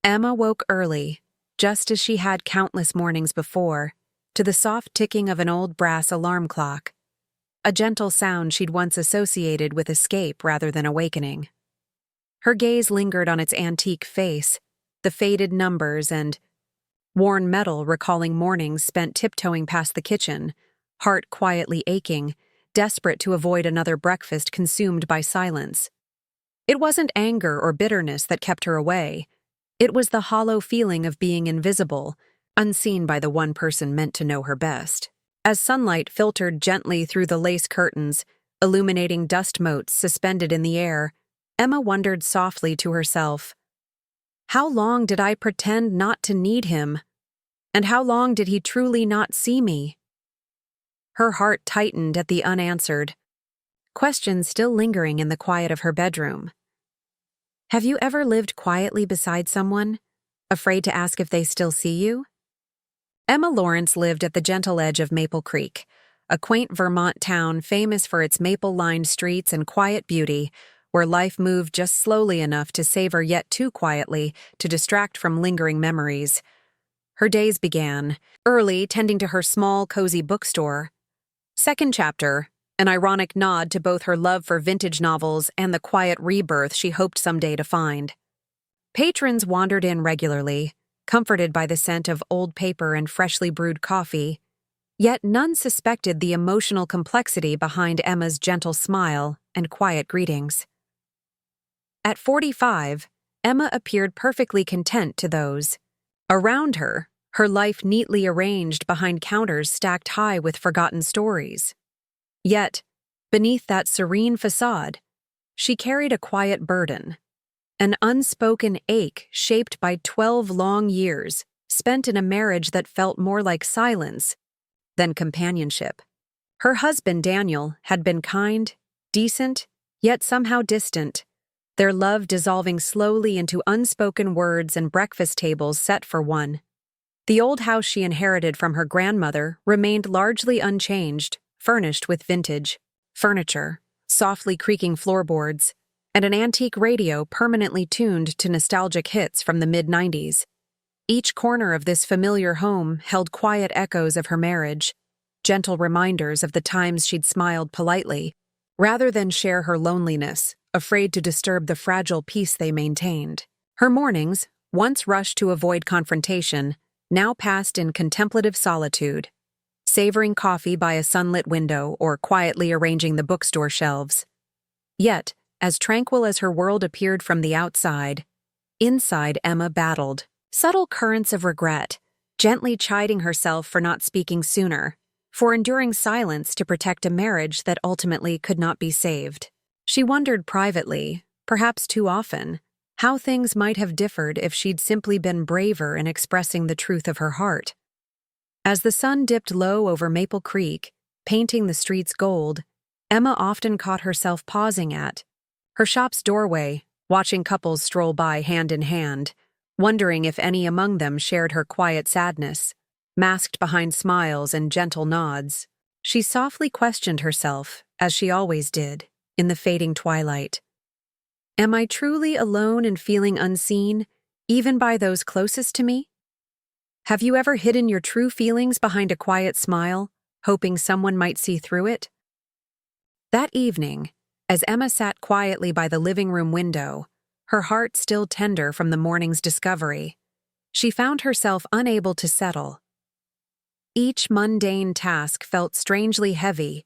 Emma woke early, just as she had countless mornings before, to the soft ticking of an old brass alarm clock, a gentle sound she'd once associated with escape rather than awakening. Her gaze lingered on its antique face, the faded numbers and worn metal recalling mornings spent tiptoeing past the kitchen, heart quietly aching, desperate to avoid another breakfast consumed by silence. It wasn't anger or bitterness that kept her away. It was the hollow feeling of being invisible, unseen by the one person meant to know her best. As sunlight filtered gently through the lace curtains, illuminating dust motes suspended in the air, Emma wondered softly to herself, how long did I pretend not to need him? And how long did he truly not see me? Her heart tightened at the unanswered questions still lingering in the quiet of her bedroom. Have you ever lived quietly beside someone, afraid to ask if they still see you? Emma Lawrence lived at the gentle edge of Maple Creek, a quaint Vermont town famous for its maple-lined streets and quiet beauty, where life moved just slowly enough to savor yet too quietly to distract from lingering memories. Her days began, early, tending to her small, cozy bookstore. Second chapter, an ironic nod to both her love for vintage novels and the quiet rebirth she hoped someday to find. Patrons wandered in regularly, comforted by the scent of old paper and freshly brewed coffee, yet none suspected the emotional complexity behind Emma's gentle smile and quiet greetings. At 45, Emma appeared perfectly content to those around her, her life neatly arranged behind counters stacked high with forgotten stories. Yet, beneath that serene facade, she carried a quiet burden, an unspoken ache shaped by 12 long years spent in a marriage that felt more like silence than companionship. Her husband, Daniel, had been kind, decent, yet somehow distant, their love dissolving slowly into unspoken words and breakfast tables set for one. The old house she inherited from her grandmother remained largely unchanged, furnished with vintage furniture, softly creaking floorboards, and an antique radio permanently tuned to nostalgic hits from the mid-90s. Each corner of this familiar home held quiet echoes of her marriage, gentle reminders of the times she'd smiled politely, rather than share her loneliness, afraid to disturb the fragile peace they maintained. Her mornings, once rushed to avoid confrontation, now passed in contemplative solitude, savoring coffee by a sunlit window or quietly arranging the bookstore shelves. Yet, as tranquil as her world appeared from the outside, inside Emma battled subtle currents of regret, gently chiding herself for not speaking sooner, for enduring silence to protect a marriage that ultimately could not be saved. She wondered privately, perhaps too often, how things might have differed if she'd simply been braver in expressing the truth of her heart. As the sun dipped low over Maple Creek, painting the streets gold, Emma often caught herself pausing at her shop's doorway, watching couples stroll by hand in hand, wondering if any among them shared her quiet sadness, masked behind smiles and gentle nods. She softly questioned herself, as she always did, in the fading twilight. Am I truly alone and feeling unseen, even by those closest to me? Have you ever hidden your true feelings behind a quiet smile, hoping someone might see through it? That evening, as Emma sat quietly by the living room window, her heart still tender from the morning's discovery, she found herself unable to settle. Each mundane task felt strangely heavy,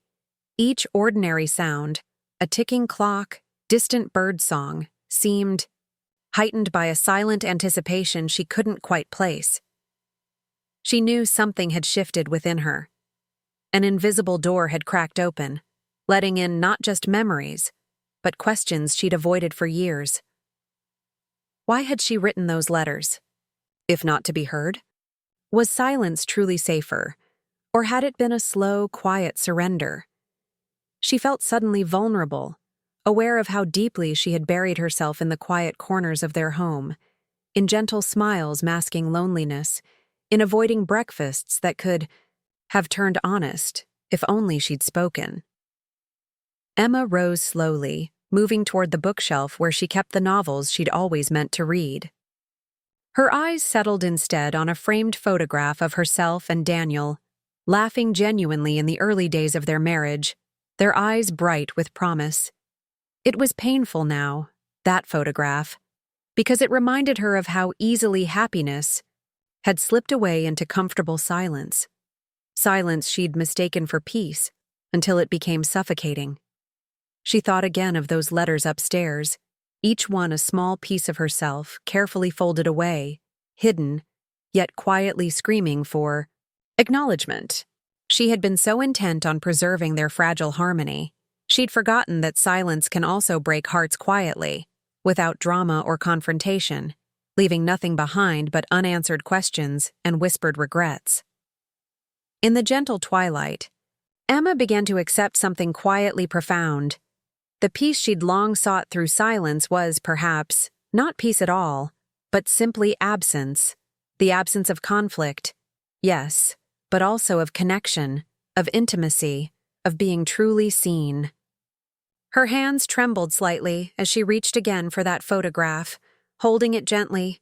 each ordinary sound, a ticking clock, distant bird song, seemed heightened by a silent anticipation she couldn't quite place. She knew something had shifted within her. An invisible door had cracked open, letting in not just memories, but questions she'd avoided for years. Why had she written those letters? If not to be heard? Was silence truly safer, or had it been a slow, quiet surrender? She felt suddenly vulnerable, aware of how deeply she had buried herself in the quiet corners of their home, in gentle smiles masking loneliness, in avoiding breakfasts that could have turned honest if only she'd spoken. Emma rose slowly, moving toward the bookshelf where she kept the novels she'd always meant to read. Her eyes settled instead on a framed photograph of herself and Daniel, laughing genuinely in the early days of their marriage, their eyes bright with promise. It was painful now, that photograph, because it reminded her of how easily happiness had slipped away into comfortable silence. Silence she'd mistaken for peace until it became suffocating. She thought again of those letters upstairs, each one a small piece of herself, carefully folded away, hidden, yet quietly screaming for acknowledgement. She had been so intent on preserving their fragile harmony, she'd forgotten that silence can also break hearts quietly, without drama or confrontation, leaving nothing behind but unanswered questions and whispered regrets. In the gentle twilight, Emma began to accept something quietly profound. The peace she'd long sought through silence was, perhaps, not peace at all, but simply absence. The absence of conflict, yes, but also of connection, of intimacy, of being truly seen. Her hands trembled slightly as she reached again for that photograph, holding it gently,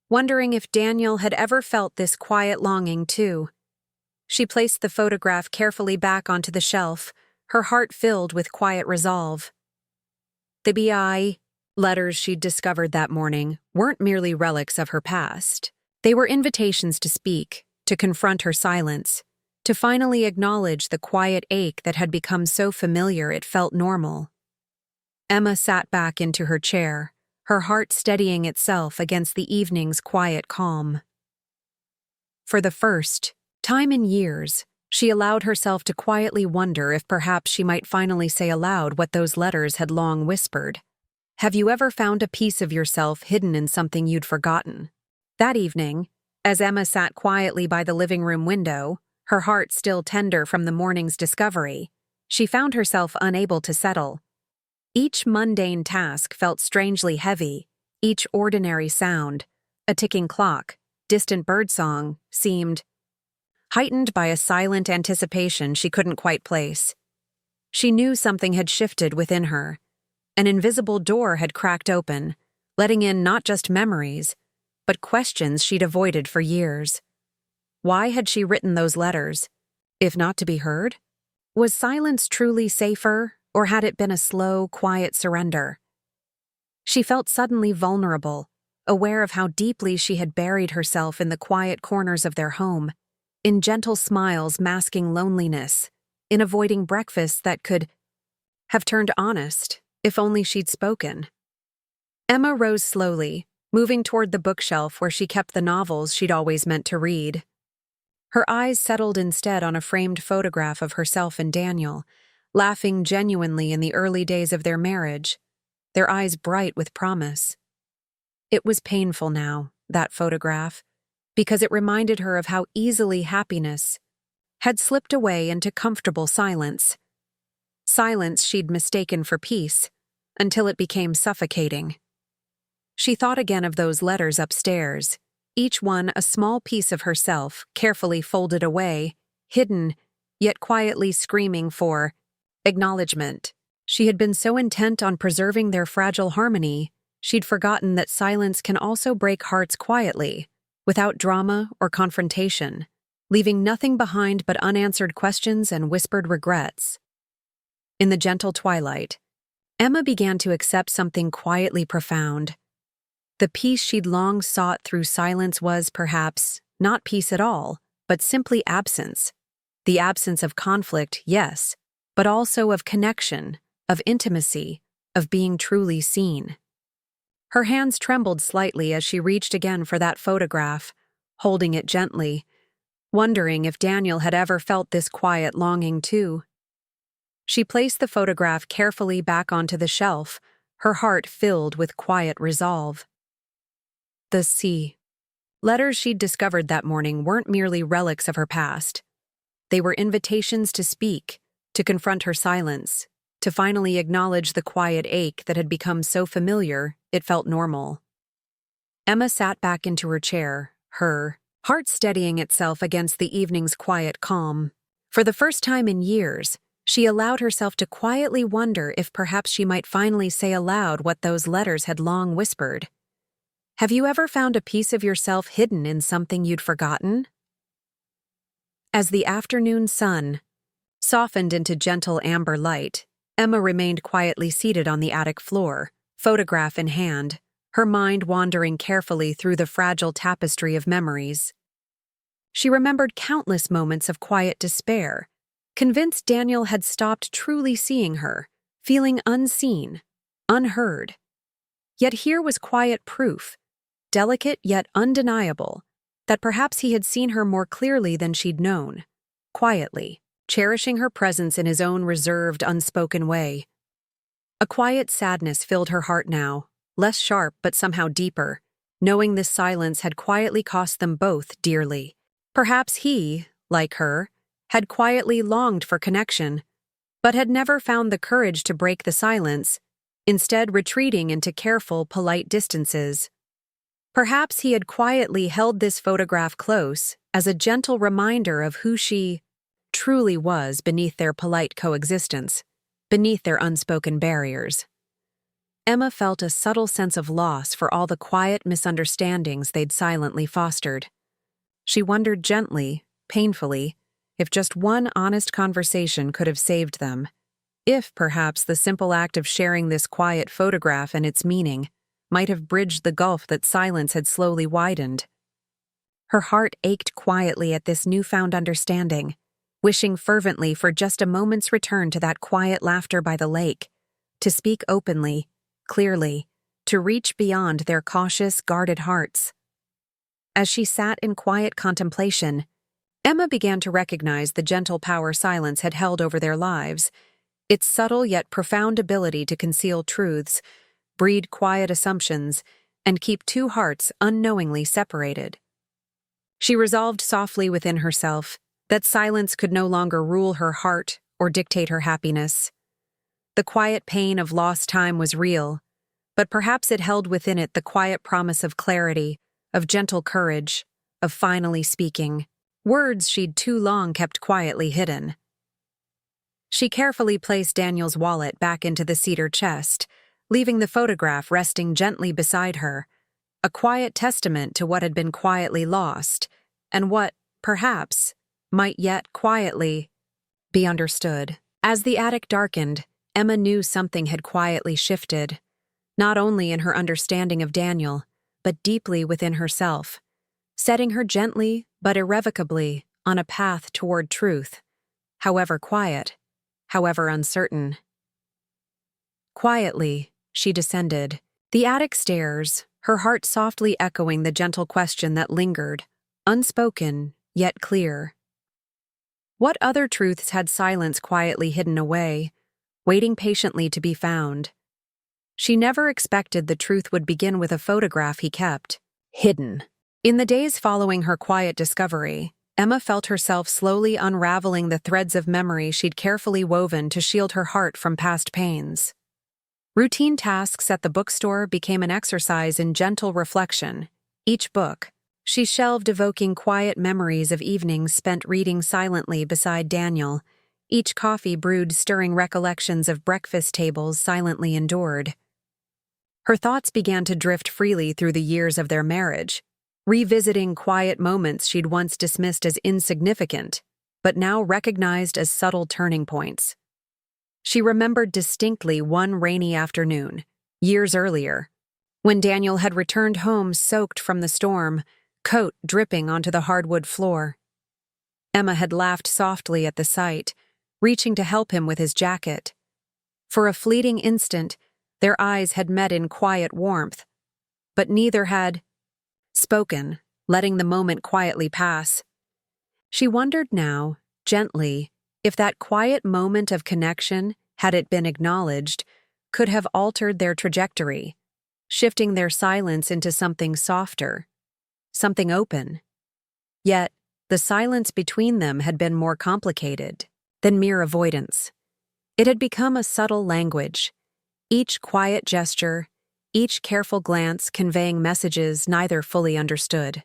wondering if Daniel had ever felt this quiet longing too. She placed the photograph carefully back onto the shelf, her heart filled with quiet resolve. The B.I. letters she'd discovered that morning weren't merely relics of her past. They were invitations to speak, to confront her silence, to finally acknowledge the quiet ache that had become so familiar it felt normal. Emma sat back into her chair, her heart steadying itself against the evening's quiet calm. For the first time in years, she allowed herself to quietly wonder if perhaps she might finally say aloud what those letters had long whispered. Have you ever found a piece of yourself hidden in something you'd forgotten? That evening, as Emma sat quietly by the living room window, her heart still tender from the morning's discovery, she found herself unable to settle. Each mundane task felt strangely heavy, each ordinary sound, a ticking clock, distant birdsong, seemed heightened by a silent anticipation she couldn't quite place. She knew something had shifted within her. An invisible door had cracked open, letting in not just memories, but questions she'd avoided for years. Why had she written those letters, if not to be heard? Was silence truly safer, or had it been a slow, quiet surrender? She felt suddenly vulnerable, aware of how deeply she had buried herself in the quiet corners of their home, in gentle smiles masking loneliness, in avoiding breakfasts that could have turned honest, if only she'd spoken. Emma rose slowly, moving toward the bookshelf where she kept the novels she'd always meant to read. Her eyes settled instead on a framed photograph of herself and Daniel, laughing genuinely in the early days of their marriage, their eyes bright with promise. It was painful now, that photograph, because it reminded her of how easily happiness had slipped away into comfortable silence. Silence she'd mistaken for peace, until it became suffocating. She thought again of those letters upstairs, each one a small piece of herself, carefully folded away, hidden, yet quietly screaming for acknowledgement. She had been so intent on preserving their fragile harmony, she'd forgotten that silence can also break hearts quietly, without drama or confrontation, leaving nothing behind but unanswered questions and whispered regrets. In the gentle twilight, Emma began to accept something quietly profound. The peace she'd long sought through silence was, perhaps, not peace at all, but simply absence. The absence of conflict, yes, but also of connection, of intimacy, of being truly seen. Her hands trembled slightly as she reached again for that photograph, holding it gently, wondering if Daniel had ever felt this quiet longing too. She placed the photograph carefully back onto the shelf, her heart filled with quiet resolve. The sea. Letters she'd discovered that morning weren't merely relics of her past. They were invitations to speak, to confront her silence, to finally acknowledge the quiet ache that had become so familiar it felt normal. Emma sat back into her chair, her heart steadying itself against the evening's quiet calm. For the first time in years, she allowed herself to quietly wonder if perhaps she might finally say aloud what those letters had long whispered. Have you ever found a piece of yourself hidden in something you'd forgotten? As the afternoon sun softened into gentle amber light, Emma remained quietly seated on the attic floor, photograph in hand, her mind wandering carefully through the fragile tapestry of memories. She remembered countless moments of quiet despair, convinced Daniel had stopped truly seeing her, feeling unseen, unheard. Yet here was quiet proof, delicate yet undeniable, that perhaps he had seen her more clearly than she'd known, quietly, cherishing her presence in his own reserved, unspoken way. A quiet sadness filled her heart now, less sharp but somehow deeper, knowing this silence had quietly cost them both dearly. Perhaps he, like her, had quietly longed for connection, but had never found the courage to break the silence, instead retreating into careful, polite distances. Perhaps he had quietly held this photograph close as a gentle reminder of who she truly was beneath their polite coexistence, beneath their unspoken barriers. Emma felt a subtle sense of loss for all the quiet misunderstandings they'd silently fostered. She wondered gently, painfully, if just one honest conversation could have saved them, if perhaps the simple act of sharing this quiet photograph and its meaning might have bridged the gulf that silence had slowly widened. Her heart ached quietly at this newfound understanding, wishing fervently for just a moment's return to that quiet laughter by the lake, to speak openly, clearly, to reach beyond their cautious, guarded hearts. As she sat in quiet contemplation, Emma began to recognize the gentle power silence had held over their lives, its subtle yet profound ability to conceal truths, breed quiet assumptions, and keep two hearts unknowingly separated. She resolved softly within herself that silence could no longer rule her heart or dictate her happiness. The quiet pain of lost time was real, but perhaps it held within it the quiet promise of clarity, of gentle courage, of finally speaking, words she'd too long kept quietly hidden. She carefully placed Daniel's wallet back into the cedar chest, leaving the photograph resting gently beside her, a quiet testament to what had been quietly lost, and what, perhaps, might yet quietly be understood. As the attic darkened, Emma knew something had quietly shifted, not only in her understanding of Daniel, but deeply within herself, setting her gently but irrevocably on a path toward truth, however quiet, however uncertain. Quietly, she descended the attic stairs, her heart softly echoing the gentle question that lingered, unspoken yet clear. What other truths had silence quietly hidden away, waiting patiently to be found? She never expected the truth would begin with a photograph he kept, hidden. In the days following her quiet discovery, Emma felt herself slowly unraveling the threads of memory she'd carefully woven to shield her heart from past pains. Routine tasks at the bookstore became an exercise in gentle reflection. Each book she shelved evoking quiet memories of evenings spent reading silently beside Daniel, each coffee brewed stirring recollections of breakfast tables silently endured. Her thoughts began to drift freely through the years of their marriage, revisiting quiet moments she'd once dismissed as insignificant, but now recognized as subtle turning points. She remembered distinctly one rainy afternoon, years earlier, when Daniel had returned home soaked from the storm, coat dripping onto the hardwood floor. Emma had laughed softly at the sight, reaching to help him with his jacket. For a fleeting instant, their eyes had met in quiet warmth, but neither had spoken, letting the moment quietly pass. She wondered now, gently, if that quiet moment of connection, had it been acknowledged, could have altered their trajectory, shifting their silence into something softer, something open. Yet, the silence between them had been more complicated than mere avoidance. It had become a subtle language, each quiet gesture, each careful glance conveying messages neither fully understood.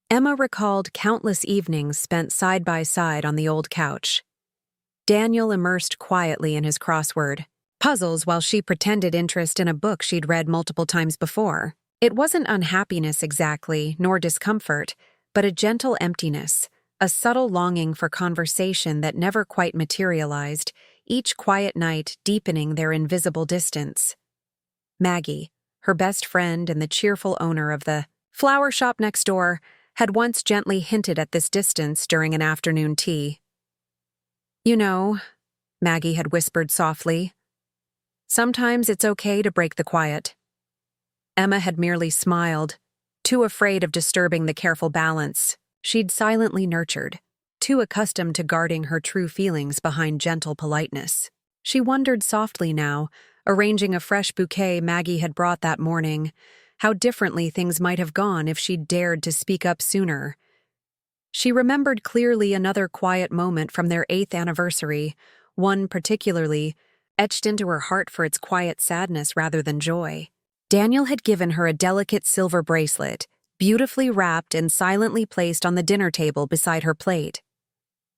Emma recalled countless evenings spent side by side on the old couch. Daniel immersed quietly in his crossword puzzles while she pretended interest in a book she'd read multiple times before. It wasn't unhappiness exactly, nor discomfort, but a gentle emptiness, a subtle longing for conversation that never quite materialized, each quiet night deepening their invisible distance. Maggie, her best friend and the cheerful owner of the flower shop next door, had once gently hinted at this distance during an afternoon tea. "You know," Maggie had whispered softly, "sometimes it's okay to break the quiet." Emma had merely smiled, too afraid of disturbing the careful balance she'd silently nurtured, too accustomed to guarding her true feelings behind gentle politeness. She wondered softly now, arranging a fresh bouquet Maggie had brought that morning, how differently things might have gone if she'd dared to speak up sooner. She remembered clearly another quiet moment from their 8th anniversary, one particularly etched into her heart for its quiet sadness rather than joy. Daniel had given her a delicate silver bracelet, beautifully wrapped and silently placed on the dinner table beside her plate.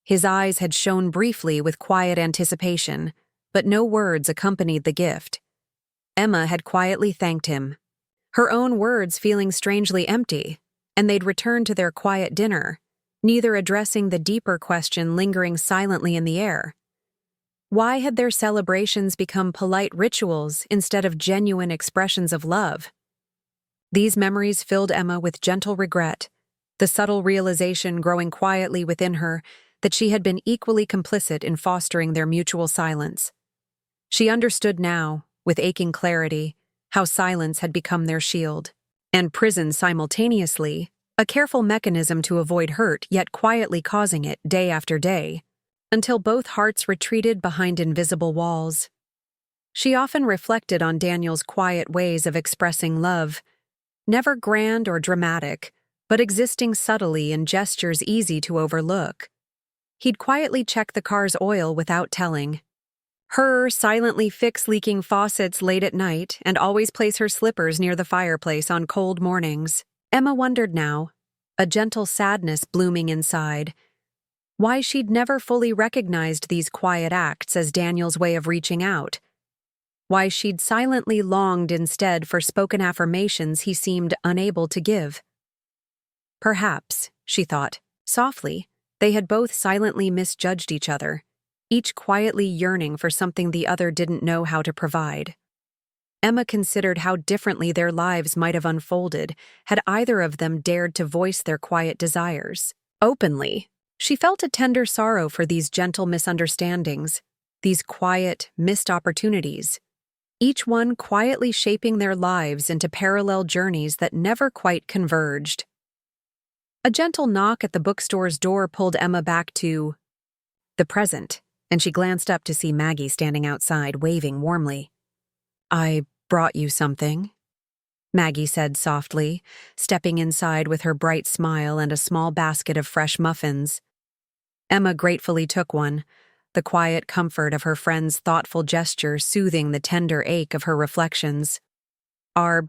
His eyes had shone briefly with quiet anticipation, but no words accompanied the gift. Emma had quietly thanked him, her own words feeling strangely empty, and they'd returned to their quiet dinner, neither addressing the deeper question lingering silently in the air. Why had their celebrations become polite rituals instead of genuine expressions of love? These memories filled Emma with gentle regret, the subtle realization growing quietly within her that she had been equally complicit in fostering their mutual silence. She understood now, with aching clarity, how silence had become their shield, and prison simultaneously, a careful mechanism to avoid hurt yet quietly causing it day after day, until both hearts retreated behind invisible walls. She often reflected on Daniel's quiet ways of expressing love, never grand or dramatic, but existing subtly in gestures easy to overlook. He'd quietly check the car's oil without telling. Her silently fix leaking faucets late at night and always place her slippers near the fireplace on cold mornings. Emma wondered now, a gentle sadness blooming inside, why she'd never fully recognized these quiet acts as Daniel's way of reaching out. Why she'd silently longed instead for spoken affirmations he seemed unable to give. Perhaps, she thought, softly, they had both silently misjudged each other, each quietly yearning for something the other didn't know how to provide. Emma considered how differently their lives might have unfolded had either of them dared to voice their quiet desires openly. She felt a tender sorrow for these gentle misunderstandings, these quiet, missed opportunities, each one quietly shaping their lives into parallel journeys that never quite converged. A gentle knock at the bookstore's door pulled Emma back to the present, and she glanced up to see Maggie standing outside, waving warmly. "I brought you something," Maggie said softly, stepping inside with her bright smile and a small basket of fresh muffins. Emma gratefully took one, the quiet comfort of her friend's thoughtful gesture soothing the tender ache of her reflections. "Are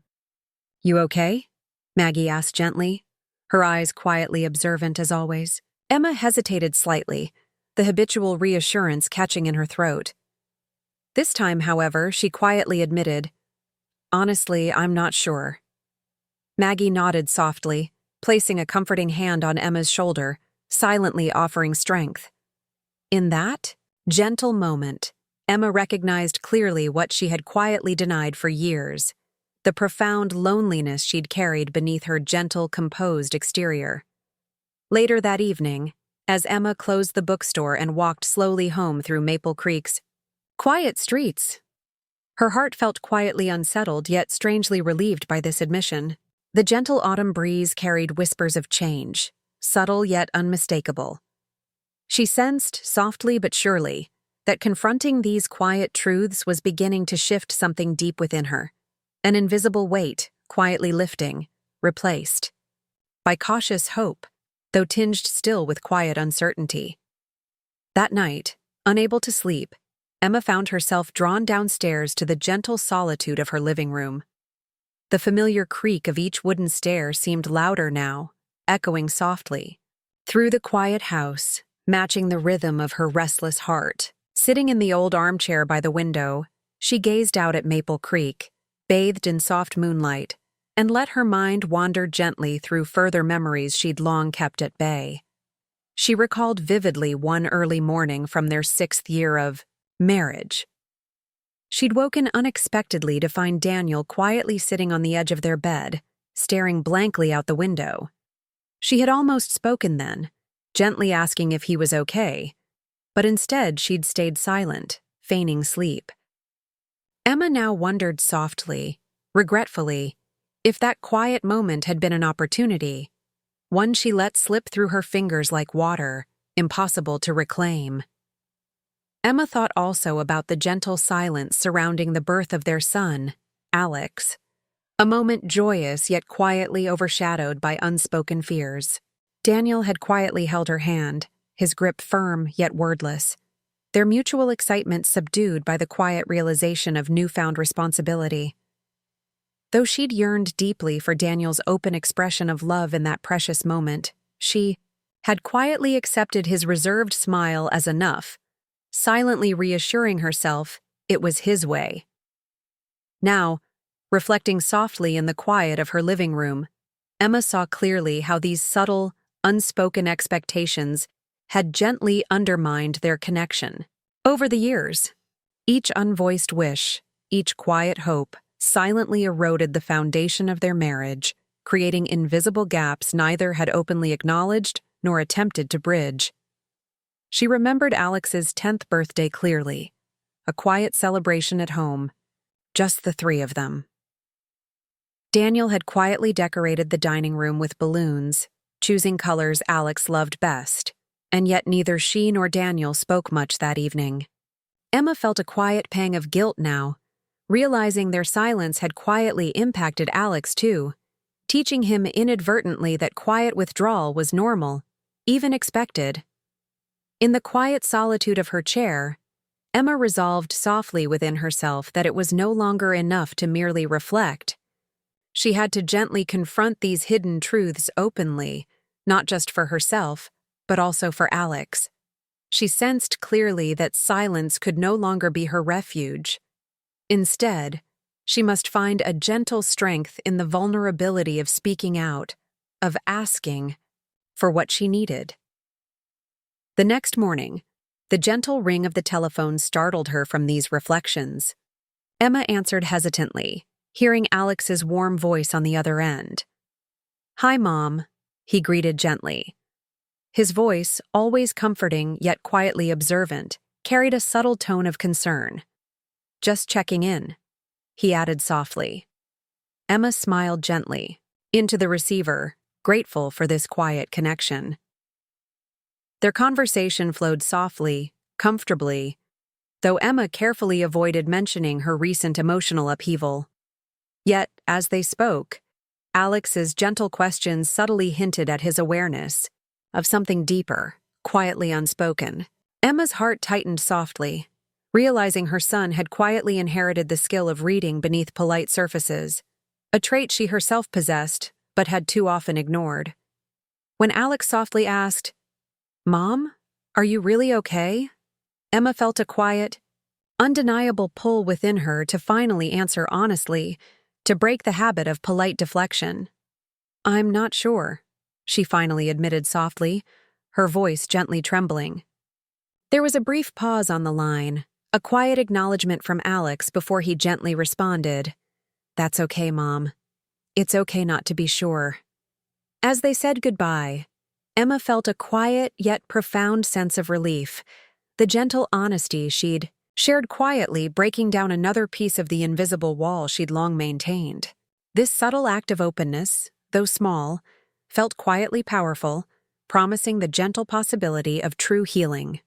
you okay?" Maggie asked gently, her eyes quietly observant as always. Emma hesitated slightly, the habitual reassurance catching in her throat. This time, however, she quietly admitted, "Honestly, I'm not sure." Maggie nodded softly, placing a comforting hand on Emma's shoulder, silently offering strength. In that gentle moment, Emma recognized clearly what she had quietly denied for years, the profound loneliness she'd carried beneath her gentle, composed exterior. Later that evening, as Emma closed the bookstore and walked slowly home through Maple Creek's quiet streets, her heart felt quietly unsettled yet strangely relieved by this admission. The gentle autumn breeze carried whispers of change, subtle yet unmistakable. She sensed, softly but surely, that confronting these quiet truths was beginning to shift something deep within her, an invisible weight, quietly lifting, replaced by cautious hope, though tinged still with quiet uncertainty. That night, unable to sleep, Emma found herself drawn downstairs to the gentle solitude of her living room. The familiar creak of each wooden stair seemed louder now, echoing softly through the quiet house, matching the rhythm of her restless heart. Sitting in the old armchair by the window, she gazed out at Maple Creek, bathed in soft moonlight, and let her mind wander gently through further memories she'd long kept at bay. She recalled vividly one early morning from their 6th year of marriage. She'd woken unexpectedly to find Daniel quietly sitting on the edge of their bed, staring blankly out the window. She had almost spoken then, gently asking if he was okay, but instead she'd stayed silent, feigning sleep. Emma now wondered softly, regretfully, if that quiet moment had been an opportunity, one she let slip through her fingers like water, impossible to reclaim. Emma thought also about the gentle silence surrounding the birth of their son, Alex, a moment joyous yet quietly overshadowed by unspoken fears. Daniel had quietly held her hand, his grip firm yet wordless, their mutual excitement subdued by the quiet realization of newfound responsibility. Though she'd yearned deeply for Daniel's open expression of love in that precious moment, she had quietly accepted his reserved smile as enough, silently reassuring herself it was his way. Now, reflecting softly in the quiet of her living room, Emma saw clearly how these subtle, unspoken expectations had gently undermined their connection. Over the years, each unvoiced wish, each quiet hope, silently eroded the foundation of their marriage, creating invisible gaps neither had openly acknowledged nor attempted to bridge. She remembered Alex's 10th birthday clearly, a quiet celebration at home, just the three of them. Daniel had quietly decorated the dining room with balloons, choosing colors Alex loved best, and yet neither she nor Daniel spoke much that evening. Emma felt a quiet pang of guilt now, realizing their silence had quietly impacted Alex too, teaching him inadvertently that quiet withdrawal was normal, even expected. In the quiet solitude of her chair, Emma resolved softly within herself that it was no longer enough to merely reflect. She had to gently confront these hidden truths openly, not just for herself, but also for Alex. She sensed clearly that silence could no longer be her refuge. Instead, she must find a gentle strength in the vulnerability of speaking out, of asking for what she needed. The next morning, the gentle ring of the telephone startled her from these reflections. Emma answered hesitantly, hearing Alex's warm voice on the other end. "Hi, Mom," he greeted gently. His voice, always comforting yet quietly observant, carried a subtle tone of concern. "Just checking in," he added softly. Emma smiled gently, into the receiver, grateful for this quiet connection. Their conversation flowed softly, comfortably, though Emma carefully avoided mentioning her recent emotional upheaval. Yet, as they spoke, Alex's gentle questions subtly hinted at his awareness of something deeper, quietly unspoken. Emma's heart tightened softly, realizing her son had quietly inherited the skill of reading beneath polite surfaces, a trait she herself possessed but had too often ignored. When Alex softly asked, "Mom, are you really okay?" Emma felt a quiet, undeniable pull within her to finally answer honestly, to break the habit of polite deflection. "I'm not sure," she finally admitted softly, her voice gently trembling. There was a brief pause on the line, a quiet acknowledgement from Alex before he gently responded, "That's okay, Mom. It's okay not to be sure." As they said goodbye, Emma felt a quiet yet profound sense of relief, the gentle honesty she'd shared quietly breaking down another piece of the invisible wall she'd long maintained. This subtle act of openness, though small, felt quietly powerful, promising the gentle possibility of true healing.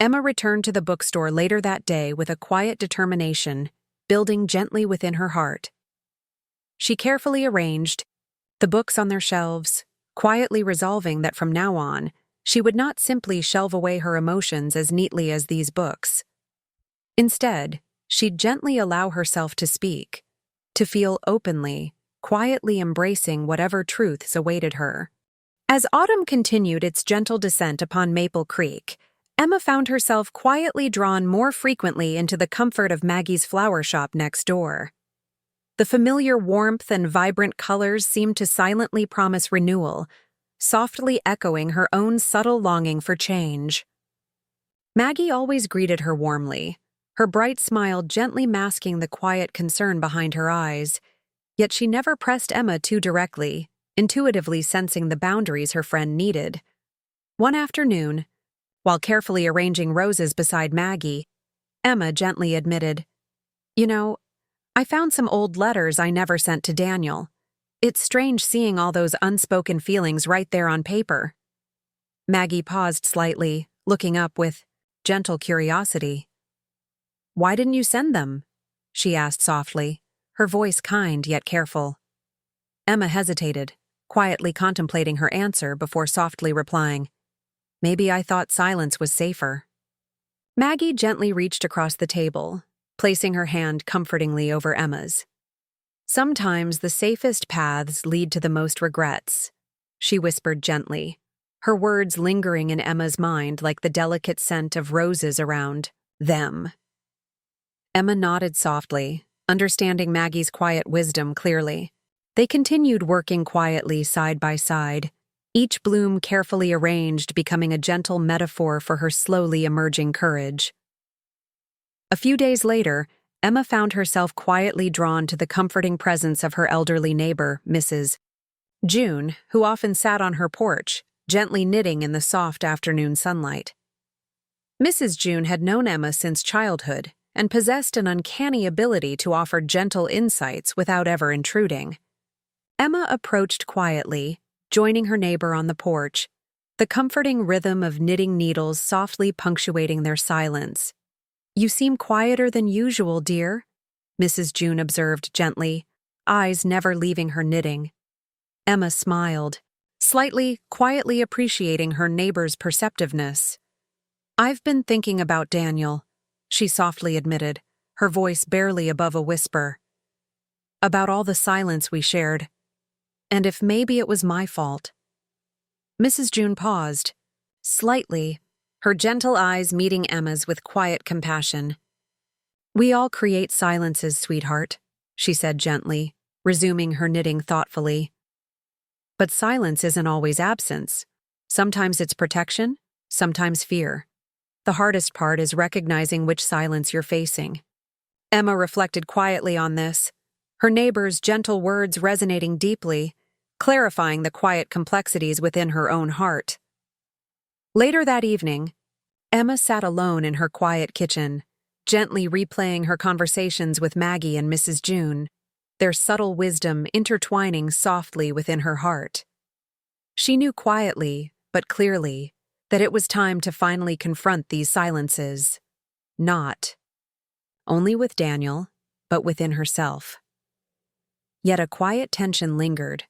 Emma returned to the bookstore later that day with a quiet determination, building gently within her heart. She carefully arranged the books on their shelves, quietly resolving that from now on, she would not simply shelve away her emotions as neatly as these books. Instead, she'd gently allow herself to speak, to feel openly, quietly embracing whatever truths awaited her. As autumn continued its gentle descent upon Maple Creek, Emma found herself quietly drawn more frequently into the comfort of Maggie's flower shop next door. The The familiar warmth and vibrant colors seemed to silently promise renewal, softly echoing her own subtle longing for change. Maggie always greeted her warmly, her bright smile gently masking the quiet concern behind her eyes, yet she never pressed Emma too directly, intuitively sensing the boundaries her friend needed. One afternoon, while carefully arranging roses beside Maggie, Emma gently admitted, "You know, I found some old letters I never sent to Daniel. It's strange seeing all those unspoken feelings right there on paper." Maggie paused slightly, looking up with gentle curiosity. "Why didn't you send them?" she asked softly, her voice kind yet careful. Emma hesitated, quietly contemplating her answer before softly replying, "Maybe I thought silence was safer." Maggie gently reached across the table, placing her hand comfortingly over Emma's. "Sometimes the safest paths lead to the most regrets," she whispered gently, her words lingering in Emma's mind like the delicate scent of roses around them. Emma nodded softly, understanding Maggie's quiet wisdom clearly. They continued working quietly side by side, each bloom carefully arranged becoming a gentle metaphor for her slowly emerging courage. A few days later, Emma found herself quietly drawn to the comforting presence of her elderly neighbor, Mrs. June, who often sat on her porch, gently knitting in the soft afternoon sunlight. Mrs. June had known Emma since childhood and possessed an uncanny ability to offer gentle insights without ever intruding. Emma approached quietly, joining her neighbor on the porch, the comforting rhythm of knitting needles softly punctuating their silence. "You seem quieter than usual, dear," Mrs. June observed gently, eyes never leaving her knitting. Emma smiled, slightly, quietly appreciating her neighbor's perceptiveness. "I've been thinking about Daniel," she softly admitted, her voice barely above a whisper. "About all the silence we shared. And if maybe it was my fault." Mrs. June paused, slightly, her gentle eyes meeting Emma's with quiet compassion. "We all create silences, sweetheart," she said gently, resuming her knitting thoughtfully. "But silence isn't always absence. Sometimes it's protection, sometimes fear. The hardest part is recognizing which silence you're facing." Emma reflected quietly on this, her neighbor's gentle words resonating deeply, clarifying the quiet complexities within her own heart. Later that evening, Emma sat alone in her quiet kitchen, gently replaying her conversations with Maggie and Mrs. June, their subtle wisdom intertwining softly within her heart. She knew quietly, but clearly, that it was time to finally confront these silences. Not only with Daniel, but within herself. Yet a quiet tension lingered,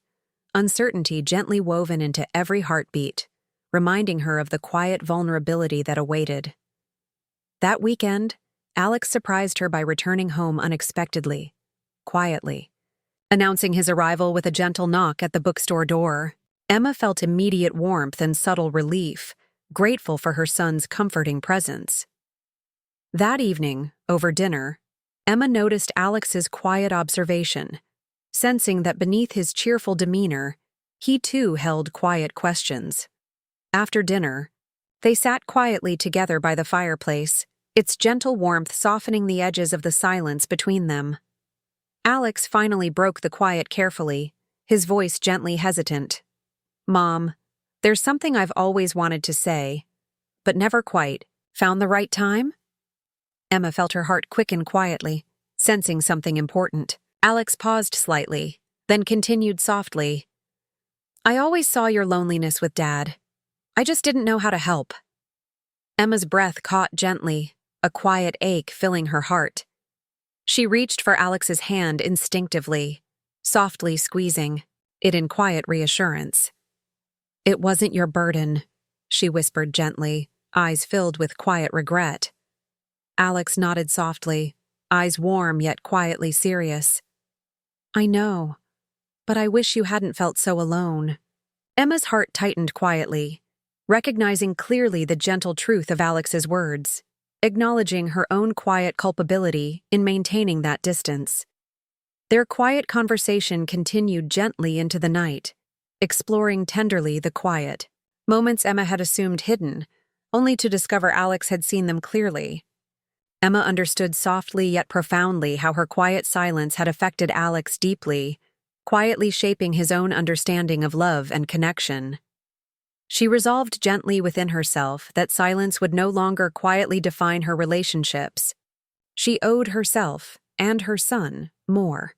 uncertainty gently woven into every heartbeat, reminding her of the quiet vulnerability that awaited. That weekend, Alex surprised her by returning home unexpectedly, quietly. Announcing his arrival with a gentle knock at the bookstore door, Emma felt immediate warmth and subtle relief, grateful for her son's comforting presence. That evening, over dinner, Emma noticed Alex's quiet observation, sensing that beneath his cheerful demeanor, he too held quiet questions. After dinner, they sat quietly together by the fireplace, its gentle warmth softening the edges of the silence between them. Alex finally broke the quiet carefully, his voice gently hesitant. "Mom, there's something I've always wanted to say, but never quite found the right time?" Emma felt her heart quicken quietly, sensing something important. Alex paused slightly, then continued softly. "I always saw your loneliness with Dad. I just didn't know how to help." Emma's breath caught gently, a quiet ache filling her heart. She reached for Alex's hand instinctively, softly squeezing it in quiet reassurance. "It wasn't your burden," she whispered gently, eyes filled with quiet regret. Alex nodded softly, eyes warm yet quietly serious. "I know, but I wish you hadn't felt so alone." Emma's heart tightened quietly, recognizing clearly the gentle truth of Alex's words, acknowledging her own quiet culpability in maintaining that distance. Their quiet conversation continued gently into the night, exploring tenderly the quiet moments Emma had assumed hidden, only to discover Alex had seen them clearly. Emma understood softly yet profoundly how her quiet silence had affected Alex deeply, quietly shaping his own understanding of love and connection. She resolved gently within herself that silence would no longer quietly define her relationships. She owed herself and her son more.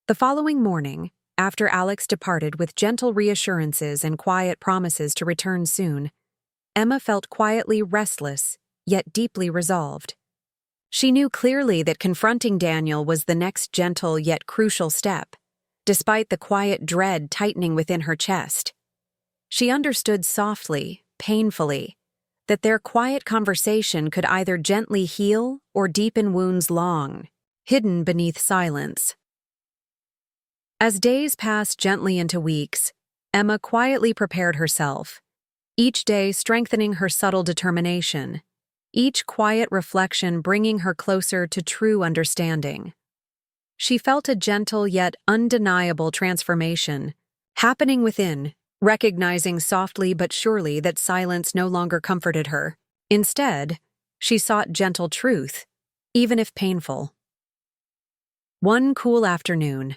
The following morning, after Alex departed with gentle reassurances and quiet promises to return soon, Emma felt quietly restless, yet deeply resolved. She knew clearly that confronting Daniel was the next gentle yet crucial step, despite the quiet dread tightening within her chest. She understood softly, painfully, that their quiet conversation could either gently heal or deepen wounds long, hidden beneath silence. As days passed gently into weeks, Emma quietly prepared herself, each day strengthening her subtle determination, each quiet reflection bringing her closer to true understanding. She felt a gentle yet undeniable transformation happening within, recognizing softly but surely that silence no longer comforted her. Instead, she sought gentle truth, even if painful. One cool afternoon,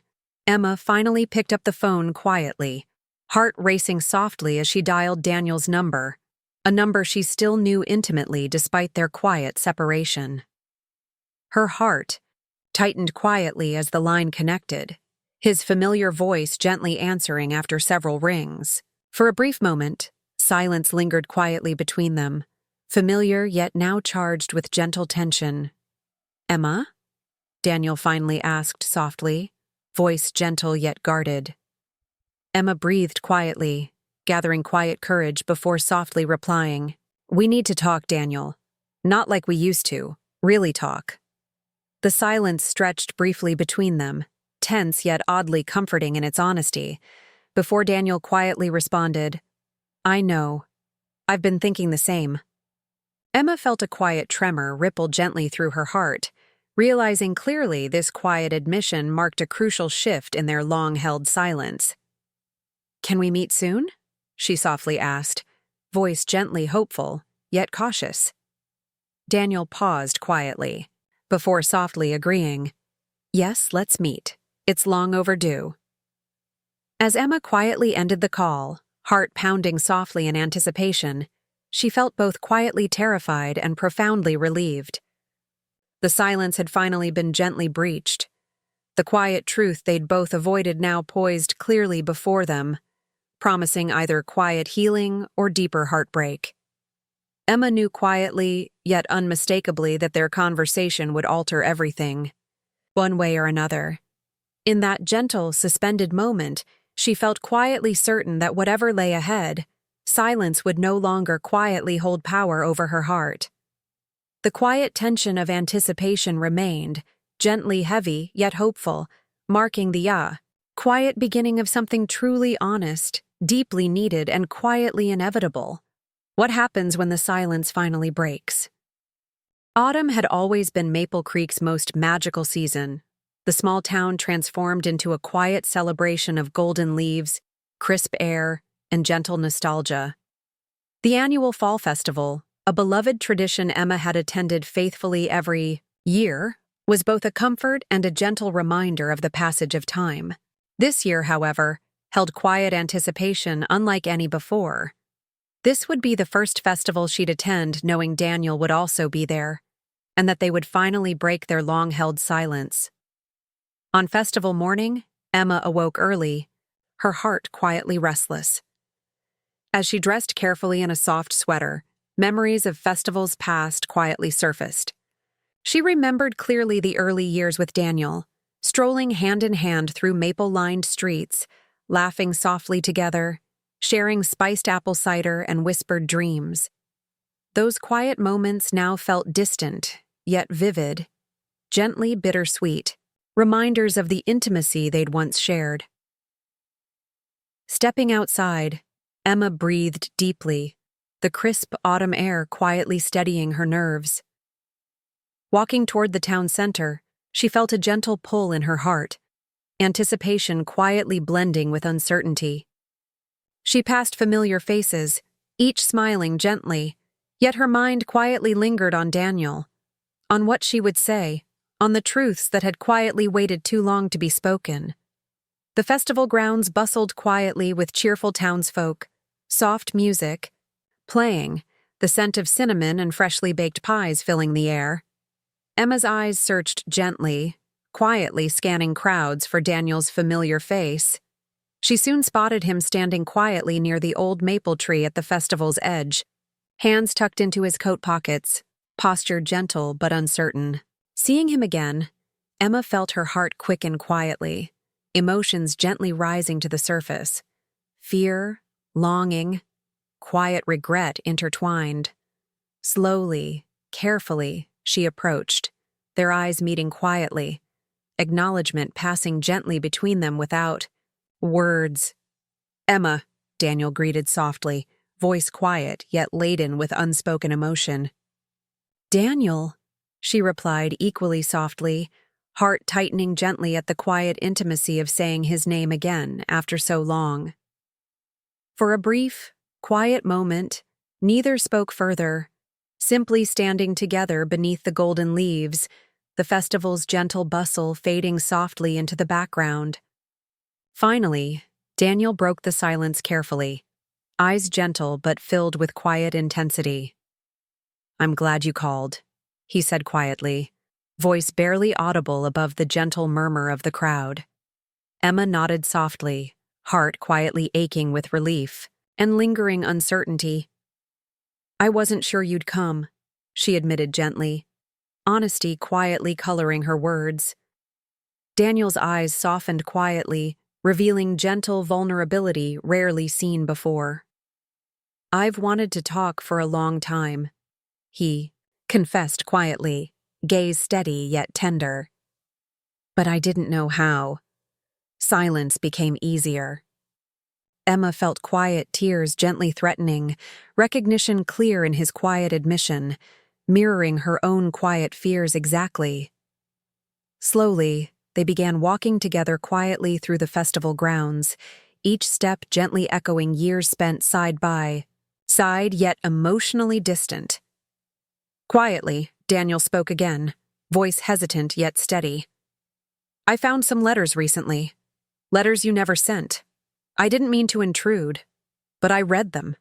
Emma finally picked up the phone quietly, heart racing softly as she dialed Daniel's number, a number she still knew intimately despite their quiet separation. Her heart tightened quietly as the line connected, his familiar voice gently answering after several rings. For a brief moment, silence lingered quietly between them, familiar yet now charged with gentle tension. "Emma?" Daniel finally asked softly, voice gentle yet guarded. Emma breathed quietly, gathering quiet courage before softly replying, "We need to talk, Daniel. Not like we used to, really talk." The silence stretched briefly between them, tense yet oddly comforting in its honesty, before Daniel quietly responded, "I know. I've been thinking the same." Emma felt a quiet tremor ripple gently through her heart, realizing clearly this quiet admission marked a crucial shift in their long-held silence. "Can we meet soon?" she softly asked, voice gently hopeful, yet cautious. Daniel paused quietly, before softly agreeing, "Yes, let's meet. It's long overdue." As Emma quietly ended the call, heart pounding softly in anticipation, she felt both quietly terrified and profoundly relieved. The silence had finally been gently breached. The quiet truth they'd both avoided now poised clearly before them, promising either quiet healing or deeper heartbreak. Emma knew quietly, yet unmistakably, that their conversation would alter everything, one way or another. In that gentle, suspended moment, she felt quietly certain that whatever lay ahead, silence would no longer quietly hold power over her heart. The quiet tension of anticipation remained, gently heavy yet hopeful, marking the quiet beginning of something truly honest, deeply needed, and quietly inevitable. What happens when the silence finally breaks? Autumn had always been Maple Creek's most magical season. The small town transformed into a quiet celebration of golden leaves, crisp air, and gentle nostalgia. The annual Fall Festival, a beloved tradition Emma had attended faithfully every year, was both a comfort and a gentle reminder of the passage of time. This year, however, held quiet anticipation unlike any before. This would be the first festival she'd attend knowing Daniel would also be there, and that they would finally break their long-held silence. On festival morning, Emma awoke early, her heart quietly restless. As she dressed carefully in a soft sweater, memories of festivals past quietly surfaced. She remembered clearly the early years with Daniel, strolling hand in hand through maple-lined streets, laughing softly together, sharing spiced apple cider and whispered dreams. Those quiet moments now felt distant, yet vivid, gently bittersweet, reminders of the intimacy they'd once shared. Stepping outside, Emma breathed deeply, the crisp autumn air quietly steadying her nerves. Walking toward the town center, She felt a gentle pull in her heart, anticipation quietly blending with uncertainty. She passed familiar faces, each smiling gently, yet her mind quietly lingered on Daniel, on what she would say, on the truths that had quietly waited too long to be spoken. The festival grounds bustled quietly with cheerful townsfolk, soft music playing, the scent of cinnamon and freshly baked pies filling the air. Emma's eyes searched gently, quietly scanning crowds for Daniel's familiar face. She soon spotted him standing quietly near the old maple tree at the festival's edge, hands tucked into his coat pockets, posture gentle but uncertain. Seeing him again, Emma felt her heart quicken quietly, emotions gently rising to the surface. Fear, longing, quiet regret intertwined. Slowly, carefully, she approached, their eyes meeting quietly, acknowledgement passing gently between them without words. "Emma," Daniel greeted softly, voice quiet yet laden with unspoken emotion. "Daniel," she replied equally softly, heart tightening gently at the quiet intimacy of saying his name again after so long. For a brief, quiet moment, neither spoke further, simply standing together beneath the golden leaves, the festival's gentle bustle fading softly into the background. Finally, Daniel broke the silence carefully, eyes gentle but filled with quiet intensity. "I'm glad you called," he said quietly, voice barely audible above the gentle murmur of the crowd. Emma nodded softly, heart quietly aching with relief and lingering uncertainty. "I wasn't sure you'd come," she admitted gently, honesty quietly coloring her words. Daniel's eyes softened quietly, revealing gentle vulnerability rarely seen before. "I've wanted to talk for a long time," he confessed quietly, gaze steady yet tender. "But I didn't know how." Silence became easier. Emma felt quiet tears gently threatening, recognition clear in his quiet admission, mirroring her own quiet fears exactly. Slowly, they began walking together quietly through the festival grounds, each step gently echoing years spent side by side yet emotionally distant. Quietly, Daniel spoke again, voice hesitant yet steady. "I found some letters recently. Letters you never sent. I didn't mean to intrude, but I read them."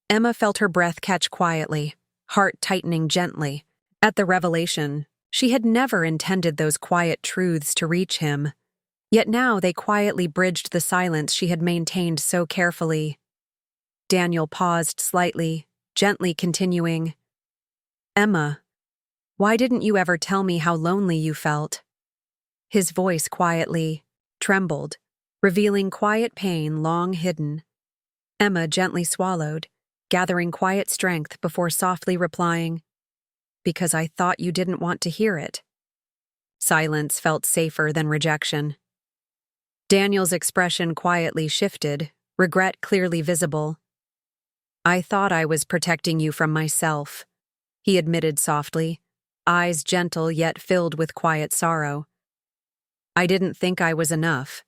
Emma felt her breath catch quietly, heart tightening gently. At the revelation, she had never intended those quiet truths to reach him, yet now they quietly bridged the silence she had maintained so carefully. Daniel paused slightly, gently continuing, "Emma, why didn't you ever tell me how lonely you felt?" His voice quietly trembled, revealing quiet pain long hidden. Emma gently swallowed, gathering quiet strength before softly replying, "Because I thought you didn't want to hear it." Silence felt safer than rejection. Daniel's expression quietly shifted, regret clearly visible. "I thought I was protecting you from myself," he admitted softly, eyes gentle yet filled with quiet sorrow. "I didn't think I was enough."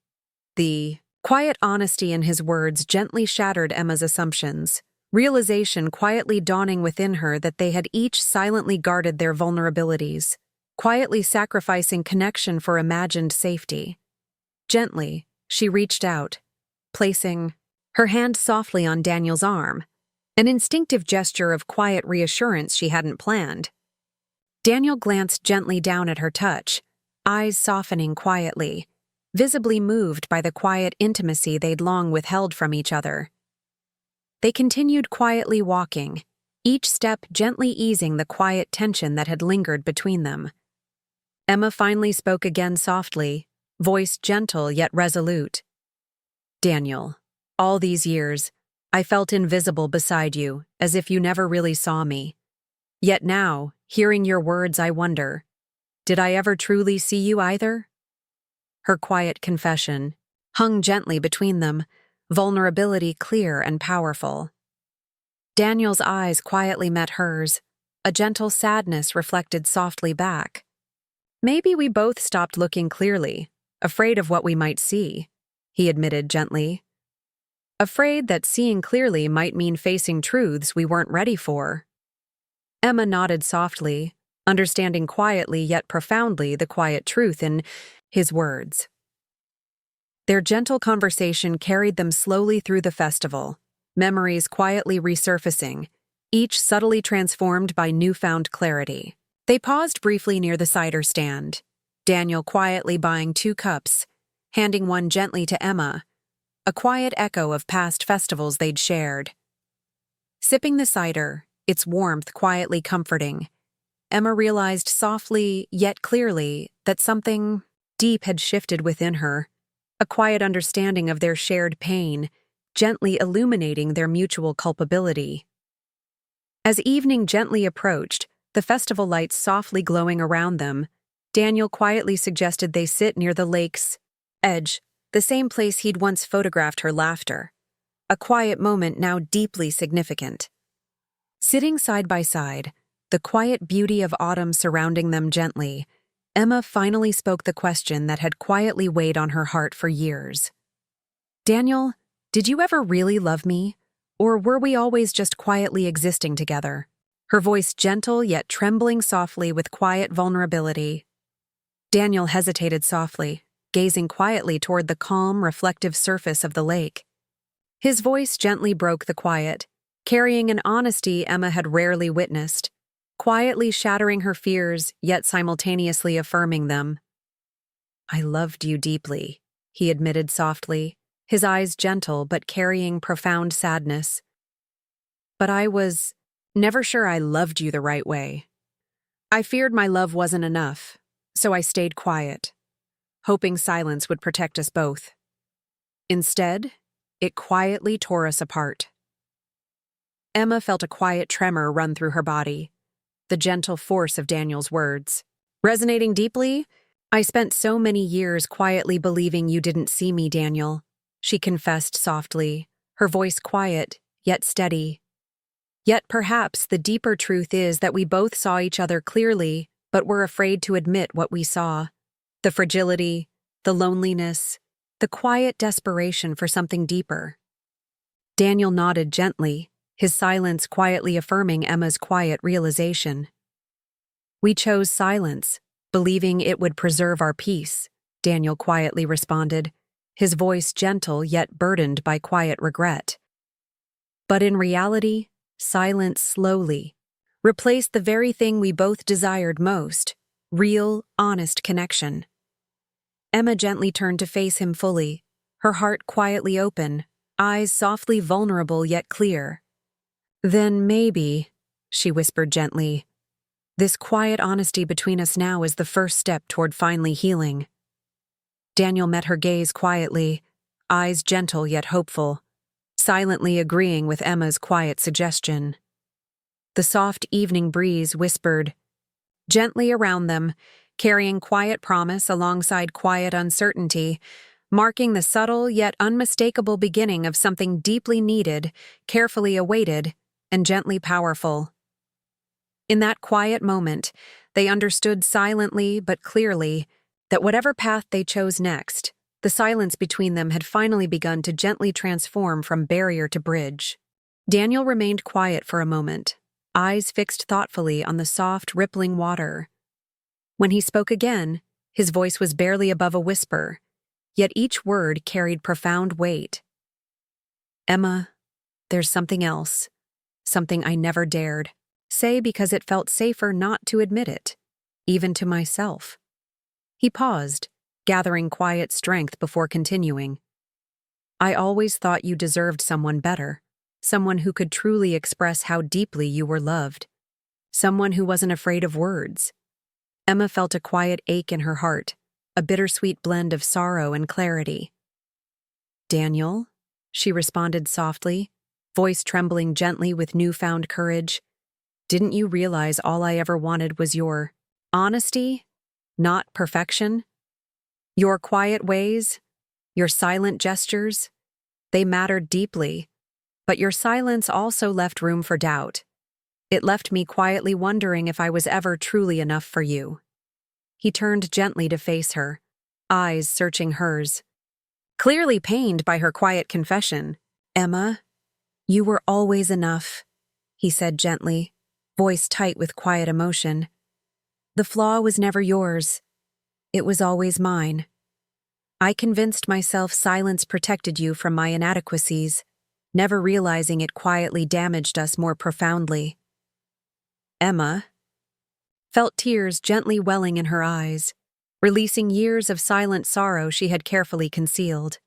The quiet honesty in his words gently shattered Emma's assumptions, realization quietly dawning within her that they had each silently guarded their vulnerabilities, quietly sacrificing connection for imagined safety. Gently, she reached out, placing her hand softly on Daniel's arm, an instinctive gesture of quiet reassurance she hadn't planned. Daniel glanced gently down at her touch, eyes softening quietly, visibly moved by the quiet intimacy they'd long withheld from each other. They continued quietly walking, each step gently easing the quiet tension that had lingered between them. Emma finally spoke again softly, voice gentle yet resolute. "Daniel, all these years, I felt invisible beside you, as if you never really saw me. Yet now, hearing your words, I wonder, did I ever truly see you either?" Her quiet confession hung gently between them, vulnerability clear and powerful. Daniel's eyes quietly met hers, a gentle sadness reflected softly back. Maybe we both stopped looking clearly, afraid of what we might see, he admitted gently. Afraid that seeing clearly might mean facing truths we weren't ready for. Emma nodded softly, understanding quietly yet profoundly the quiet truth in his words. Their gentle conversation carried them slowly through the festival, memories quietly resurfacing, each subtly transformed by newfound clarity. They paused briefly near the cider stand, Daniel quietly buying 2 cups, handing one gently to Emma, a quiet echo of past festivals they'd shared. Sipping the cider, its warmth quietly comforting, Emma realized softly yet clearly that something deep had shifted within her, a quiet understanding of their shared pain, gently illuminating their mutual culpability. As evening gently approached, the festival lights softly glowing around them, Daniel quietly suggested they sit near the lake's edge, the same place he'd once photographed her laughter, a quiet moment now deeply significant. Sitting side by side, the quiet beauty of autumn surrounding them gently, Emma finally spoke the question that had quietly weighed on her heart for years. Daniel, did you ever really love me? Or were we always just quietly existing together? Her voice gentle yet trembling softly with quiet vulnerability. Daniel hesitated softly, gazing quietly toward the calm, reflective surface of the lake. His voice gently broke the quiet, carrying an honesty Emma had rarely witnessed, quietly shattering her fears yet simultaneously affirming them. I loved you deeply, he admitted softly, his eyes gentle but carrying profound sadness. But I was never sure I loved you the right way. I feared my love wasn't enough, so I stayed quiet, hoping silence would protect us both. Instead, it quietly tore us apart. Emma felt a quiet tremor run through her body, the gentle force of Daniel's words. Resonating deeply, I spent so many years quietly believing you didn't see me, Daniel, she confessed softly, her voice quiet, yet steady. Yet perhaps the deeper truth is that we both saw each other clearly, but were afraid to admit what we saw. The fragility, the loneliness, the quiet desperation for something deeper. Daniel nodded gently, his silence quietly affirming Emma's quiet realization. We chose silence, believing it would preserve our peace, Daniel quietly responded, his voice gentle yet burdened by quiet regret. But in reality, silence slowly replaced the very thing we both desired most, real, honest connection. Emma gently turned to face him fully, her heart quietly open, eyes softly vulnerable yet clear. Then maybe, she whispered gently, this quiet honesty between us now is the first step toward finally healing. Daniel met her gaze quietly, eyes gentle yet hopeful, silently agreeing with Emma's quiet suggestion. The soft evening breeze whispered gently around them, carrying quiet promise alongside quiet uncertainty, marking the subtle yet unmistakable beginning of something deeply needed, carefully awaited, and gently powerful. In that quiet moment, they understood silently but clearly that whatever path they chose next, the silence between them had finally begun to gently transform from barrier to bridge. Daniel remained quiet for a moment, eyes fixed thoughtfully on the soft, rippling water. When he spoke again, his voice was barely above a whisper, yet each word carried profound weight. Emma, there's something else, something I never dared say because it felt safer not to admit it, even to myself. He paused, gathering quiet strength before continuing. I always thought you deserved someone better, someone who could truly express how deeply you were loved, someone who wasn't afraid of words. Emma felt a quiet ache in her heart, a bittersweet blend of sorrow and clarity. Daniel, she responded softly, voice trembling gently with newfound courage. Didn't you realize all I ever wanted was your honesty, not perfection? Your quiet ways, your silent gestures, they mattered deeply, but your silence also left room for doubt. It left me quietly wondering if I was ever truly enough for you. He turned gently to face her, eyes searching hers. Clearly pained by her quiet confession, "Emma, you were always enough," he said gently, voice tight with quiet emotion. "The flaw was never yours. It was always mine. I convinced myself silence protected you from my inadequacies, never realizing it quietly damaged us more profoundly." Emma felt tears gently welling in her eyes, releasing years of silent sorrow she had carefully concealed.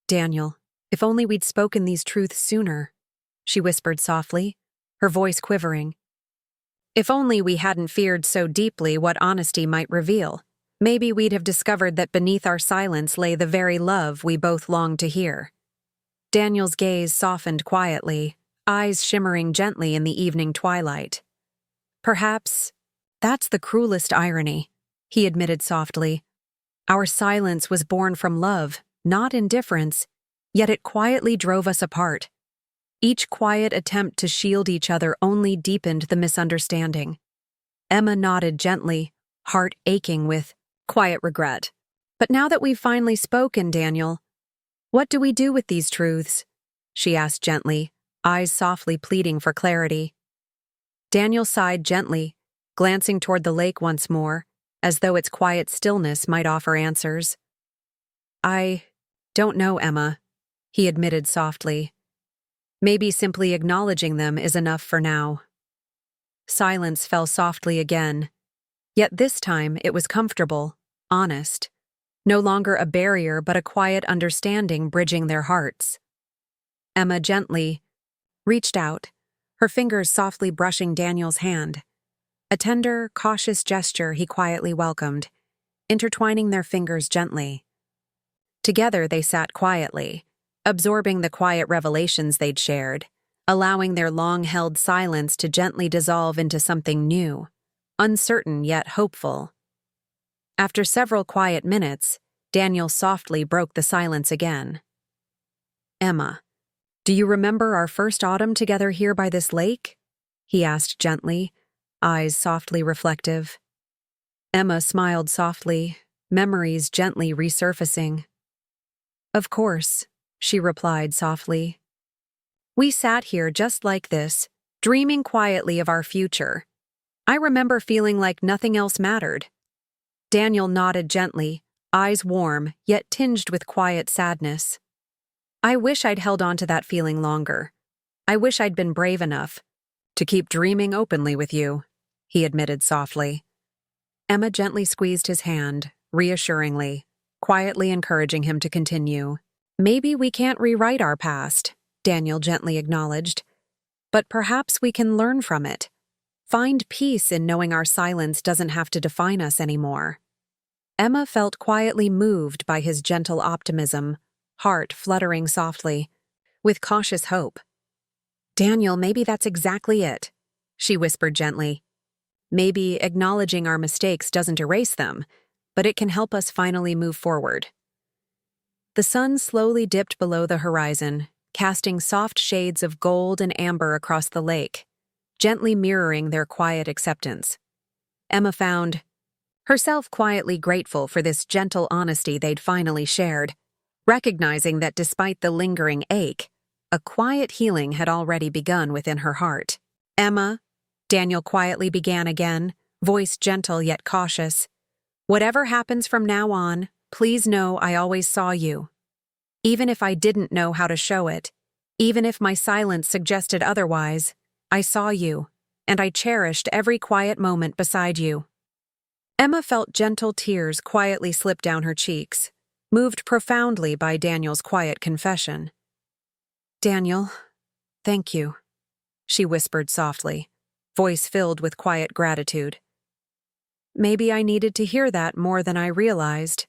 "Daniel, if only we'd spoken these truths sooner," she whispered softly, her voice quivering. "If only we hadn't feared so deeply what honesty might reveal. Maybe we'd have discovered that beneath our silence lay the very love we both longed to hear." Daniel's gaze softened quietly, eyes shimmering gently in the evening twilight. "Perhaps that's the cruelest irony," he admitted softly. "Our silence was born from love, not indifference, yet it quietly drove us apart. Each quiet attempt to shield each other only deepened the misunderstanding." Emma nodded gently, heart aching with quiet regret. "But now that we've finally spoken, Daniel, what do we do with these truths?" she asked gently, eyes softly pleading for clarity. Daniel sighed gently, glancing toward the lake once more, as though its quiet stillness might offer answers. "I don't know, Emma," he admitted softly. "Maybe simply acknowledging them is enough for now." Silence fell softly again, yet this time it was comfortable, honest, no longer a barrier but a quiet understanding bridging their hearts. Emma gently reached out, her fingers softly brushing Daniel's hand. A tender, cautious gesture he quietly welcomed, intertwining their fingers gently. Together they sat quietly, absorbing the quiet revelations they'd shared, allowing their long-held silence to gently dissolve into something new, uncertain yet hopeful. After several quiet minutes, Daniel softly broke the silence again. "Emma, do you remember our first autumn together here by this lake?" he asked gently, eyes softly reflective. Emma smiled softly, memories gently resurfacing. "Of course," she replied softly. "We sat here just like this, dreaming quietly of our future. I remember feeling like nothing else mattered." Daniel nodded gently, eyes warm, yet tinged with quiet sadness. "I wish I'd held on to that feeling longer. I wish I'd been brave enough to keep dreaming openly with you," he admitted softly. Emma gently squeezed his hand, reassuringly, quietly encouraging him to continue. "Maybe we can't rewrite our past," Daniel gently acknowledged, "but perhaps we can learn from it. Find peace in knowing our silence doesn't have to define us anymore." Emma felt quietly moved by his gentle optimism, heart fluttering softly, with cautious hope. "Daniel, maybe that's exactly it," she whispered gently. "Maybe acknowledging our mistakes doesn't erase them, but it can help us finally move forward." The sun slowly dipped below the horizon, casting soft shades of gold and amber across the lake, gently mirroring their quiet acceptance. Emma found herself quietly grateful for this gentle honesty they'd finally shared, recognizing that despite the lingering ache, a quiet healing had already begun within her heart. "Emma," Daniel quietly began again, voice gentle yet cautious, "whatever happens from now on, please know I always saw you. Even if I didn't know how to show it, even if my silence suggested otherwise, I saw you, and I cherished every quiet moment beside you." Emma felt gentle tears quietly slip down her cheeks, moved profoundly by Daniel's quiet confession. "Daniel, thank you," she whispered softly, voice filled with quiet gratitude. "Maybe I needed to hear that more than I realized."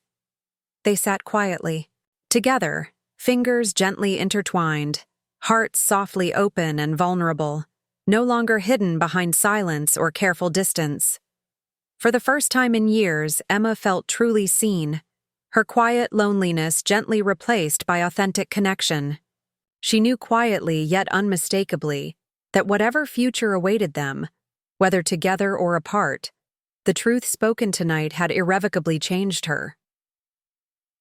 They sat quietly, together, fingers gently intertwined, hearts softly open and vulnerable, no longer hidden behind silence or careful distance. For the first time in years, Emma felt truly seen, her quiet loneliness gently replaced by authentic connection. She knew quietly yet unmistakably that whatever future awaited them, whether together or apart, The truth spoken tonight had irrevocably changed her.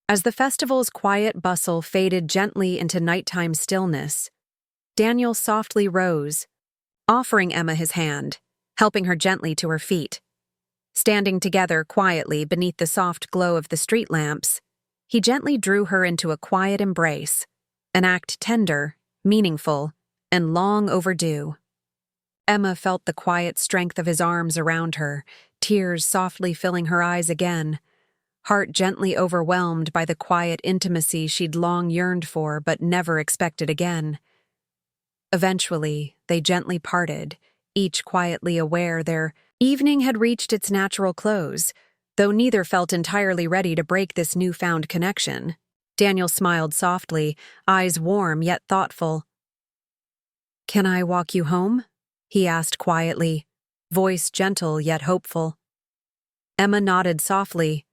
As the festival's quiet bustle faded gently into nighttime stillness, Daniel softly rose, offering Emma his hand, helping her gently to her feet. Standing together quietly beneath the soft glow of the street lamps, he gently drew her into a quiet embrace, an act tender, meaningful, and long overdue. Emma felt the quiet strength of his arms around her, tears softly filling her eyes again, heart gently overwhelmed by the quiet intimacy she'd long yearned for but never expected again. Eventually, they gently parted, each quietly aware their evening had reached its natural close, though neither felt entirely ready to break this newfound connection. Daniel smiled softly, eyes warm yet thoughtful. "Can I walk you home?" he asked quietly, voice gentle yet hopeful. Emma nodded softly,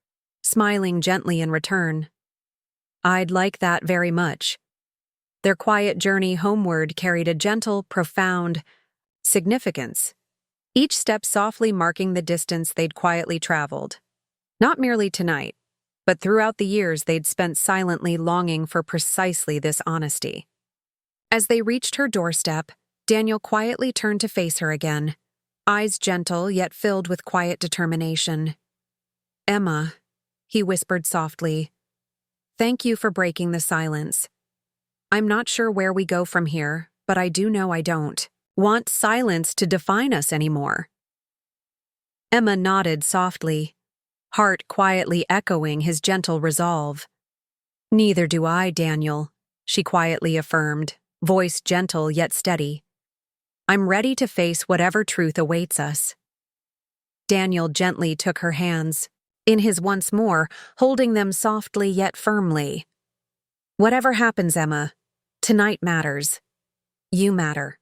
smiling gently in return. "I'd like that very much." Their quiet journey homeward carried a gentle, profound significance, each step softly marking the distance they'd quietly traveled. Not merely tonight, but throughout the years they'd spent silently longing for precisely this honesty. As they reached her doorstep, Daniel quietly turned to face her again, eyes gentle yet filled with quiet determination. "Emma," he whispered softly, "thank you for breaking the silence. I'm not sure where we go from here, but I do know I don't want silence to define us anymore." Emma nodded softly, heart quietly echoing his gentle resolve. "Neither do I, Daniel," she quietly affirmed, voice gentle yet steady. "I'm ready to face whatever truth awaits us." Daniel gently took her hands, in his once more, holding them softly yet firmly. "Whatever happens, Emma, tonight matters. You matter."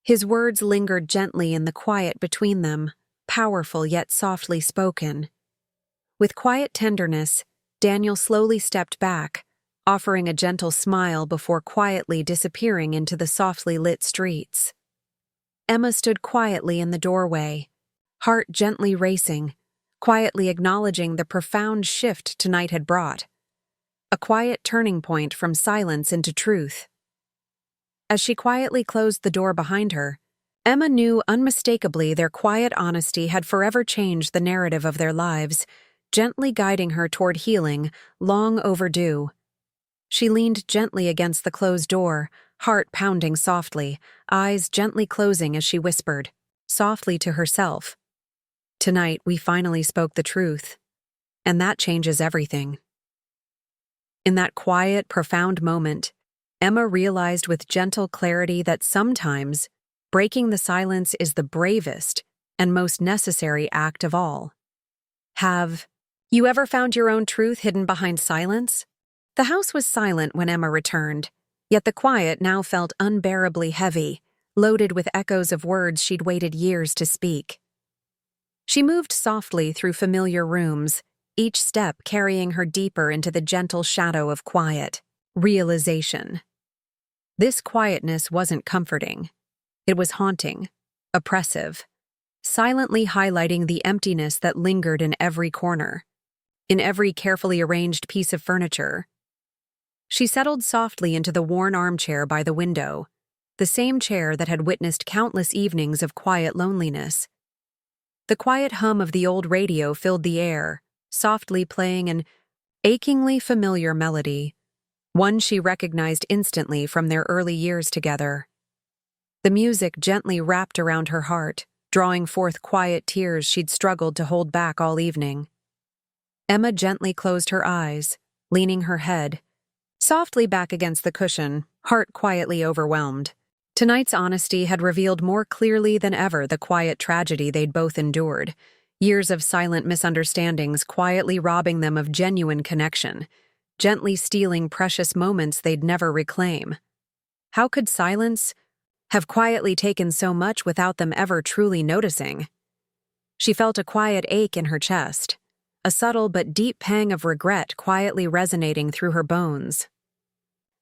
His words lingered gently in the quiet between them, powerful yet softly spoken. With quiet tenderness, Daniel slowly stepped back, offering a gentle smile before quietly disappearing into the softly lit streets. Emma stood quietly in the doorway, heart gently racing, quietly acknowledging the profound shift tonight had brought. A quiet turning point from silence into truth. As she quietly closed the door behind her, Emma knew unmistakably their quiet honesty had forever changed the narrative of their lives, gently guiding her toward healing, long overdue. She leaned gently against the closed door, heart pounding softly, eyes gently closing as she whispered, softly to herself, "Tonight we finally spoke the truth, and that changes everything." In that quiet, profound moment, Emma realized with gentle clarity that sometimes breaking the silence is the bravest and most necessary act of all. Have you ever found your own truth hidden behind silence? The house was silent when Emma returned, yet the quiet now felt unbearably heavy, loaded with echoes of words she'd waited years to speak. She moved softly through familiar rooms, each step carrying her deeper into the gentle shadow of quiet, realization. This quietness wasn't comforting. It was haunting, oppressive, silently highlighting the emptiness that lingered in every corner, in every carefully arranged piece of furniture. She settled softly into the worn armchair by the window, the same chair that had witnessed countless evenings of quiet loneliness. The quiet hum of the old radio filled the air, softly playing an achingly familiar melody, one she recognized instantly from their early years together. The music gently wrapped around her heart, drawing forth quiet tears she'd struggled to hold back all evening. Emma gently closed her eyes, leaning her head softly back against the cushion, heart quietly overwhelmed. Tonight's honesty had revealed more clearly than ever the quiet tragedy they'd both endured, years of silent misunderstandings quietly robbing them of genuine connection, gently stealing precious moments they'd never reclaim. How could silence have quietly taken so much without them ever truly noticing? She felt a quiet ache in her chest, a subtle but deep pang of regret quietly resonating through her bones.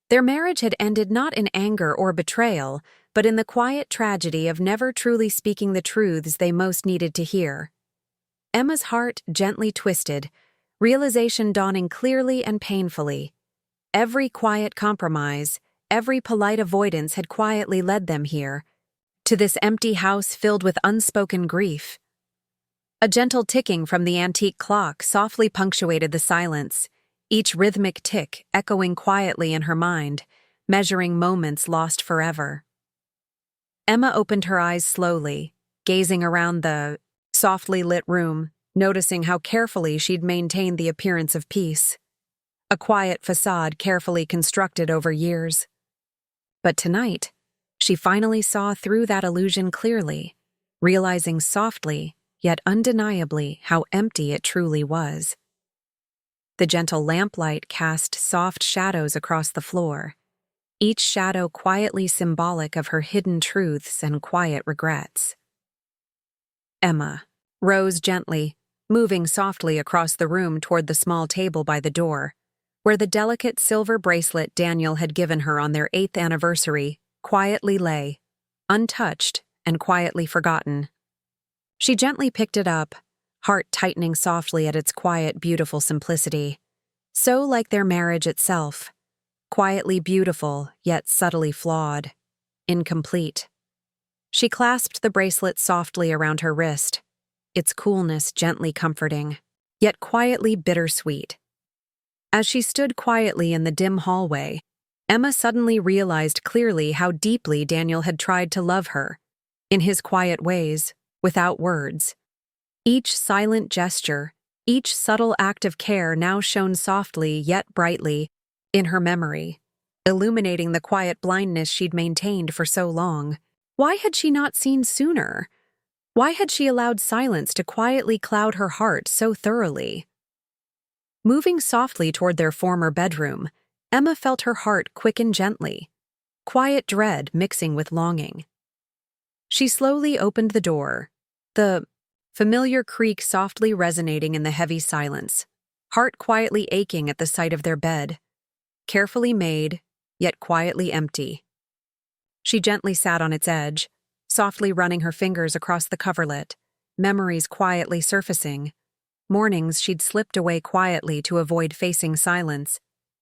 Their marriage had ended not in anger or betrayal, but in the quiet tragedy of never truly speaking the truths they most needed to hear. Emma's heart gently twisted, realization dawning clearly and painfully. Every quiet compromise, every polite avoidance had quietly led them here, to this empty house filled with unspoken grief. A gentle ticking from the antique clock softly punctuated the silence, each rhythmic tick echoing quietly in her mind, measuring moments lost forever. Emma opened her eyes slowly, gazing around the softly lit room, noticing how carefully she'd maintained the appearance of peace. A quiet facade carefully constructed over years. But tonight, she finally saw through that illusion clearly, realizing softly, yet undeniably, how empty it truly was. The gentle lamplight cast soft shadows across the floor, each shadow quietly symbolic of her hidden truths and quiet regrets. Emma rose gently, moving softly across the room toward the small table by the door, where the delicate silver bracelet Daniel had given her on their 8th anniversary quietly lay, untouched and quietly forgotten. She gently picked it up, heart tightening softly at its quiet, beautiful simplicity, so like their marriage itself, quietly beautiful yet subtly flawed, incomplete. She clasped the bracelet softly around her wrist, its coolness gently comforting, yet quietly bittersweet. As she stood quietly in the dim hallway, Emma suddenly realized clearly how deeply Daniel had tried to love her, in his quiet ways, without words. Each silent gesture, each subtle act of care now shone softly yet brightly in her memory, illuminating the quiet blindness she'd maintained for so long. Why had she not seen sooner? Why had she allowed silence to quietly cloud her heart so thoroughly? Moving softly toward their former bedroom, Emma felt her heart quicken gently, quiet dread mixing with longing. She slowly opened the door, the familiar creak softly resonating in the heavy silence, heart quietly aching at the sight of their bed, carefully made, yet quietly empty. She gently sat on its edge, softly running her fingers across the coverlet, memories quietly surfacing. Mornings she'd slipped away quietly to avoid facing silence.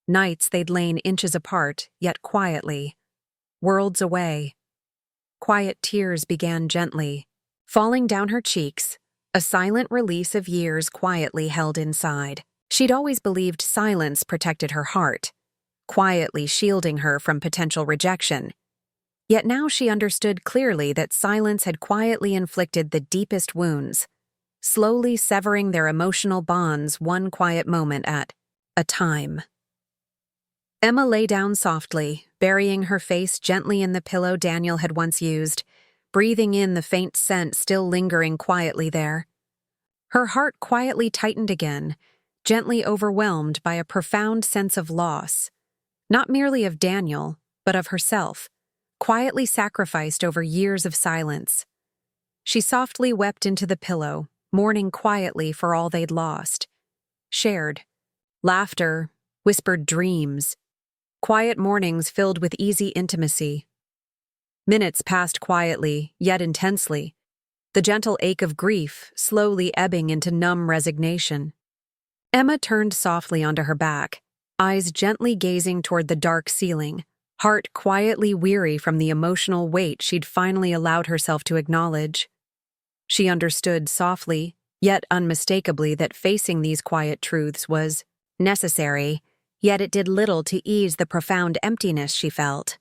Nights they'd lain inches apart, yet quietly. Worlds away. Quiet tears began gently, falling down her cheeks, a silent release of years quietly held inside. She'd always believed silence protected her heart, quietly shielding her from potential rejection. Yet now she understood clearly that silence had quietly inflicted the deepest wounds, slowly severing their emotional bonds one quiet moment at a time. Emma lay down softly, burying her face gently in the pillow Daniel had once used, breathing in the faint scent still lingering quietly there. Her heart quietly tightened again, gently overwhelmed by a profound sense of loss, not merely of Daniel, but of herself, quietly sacrificed over years of silence. She softly wept into the pillow, mourning quietly for all they'd lost. Shared laughter, whispered dreams, quiet mornings filled with easy intimacy. Minutes passed quietly, yet intensely, the gentle ache of grief slowly ebbing into numb resignation. Emma turned softly onto her back, eyes gently gazing toward the dark ceiling, heart quietly weary from the emotional weight she'd finally allowed herself to acknowledge. She understood softly, yet unmistakably, that facing these quiet truths was necessary, yet it did little to ease the profound emptiness she felt.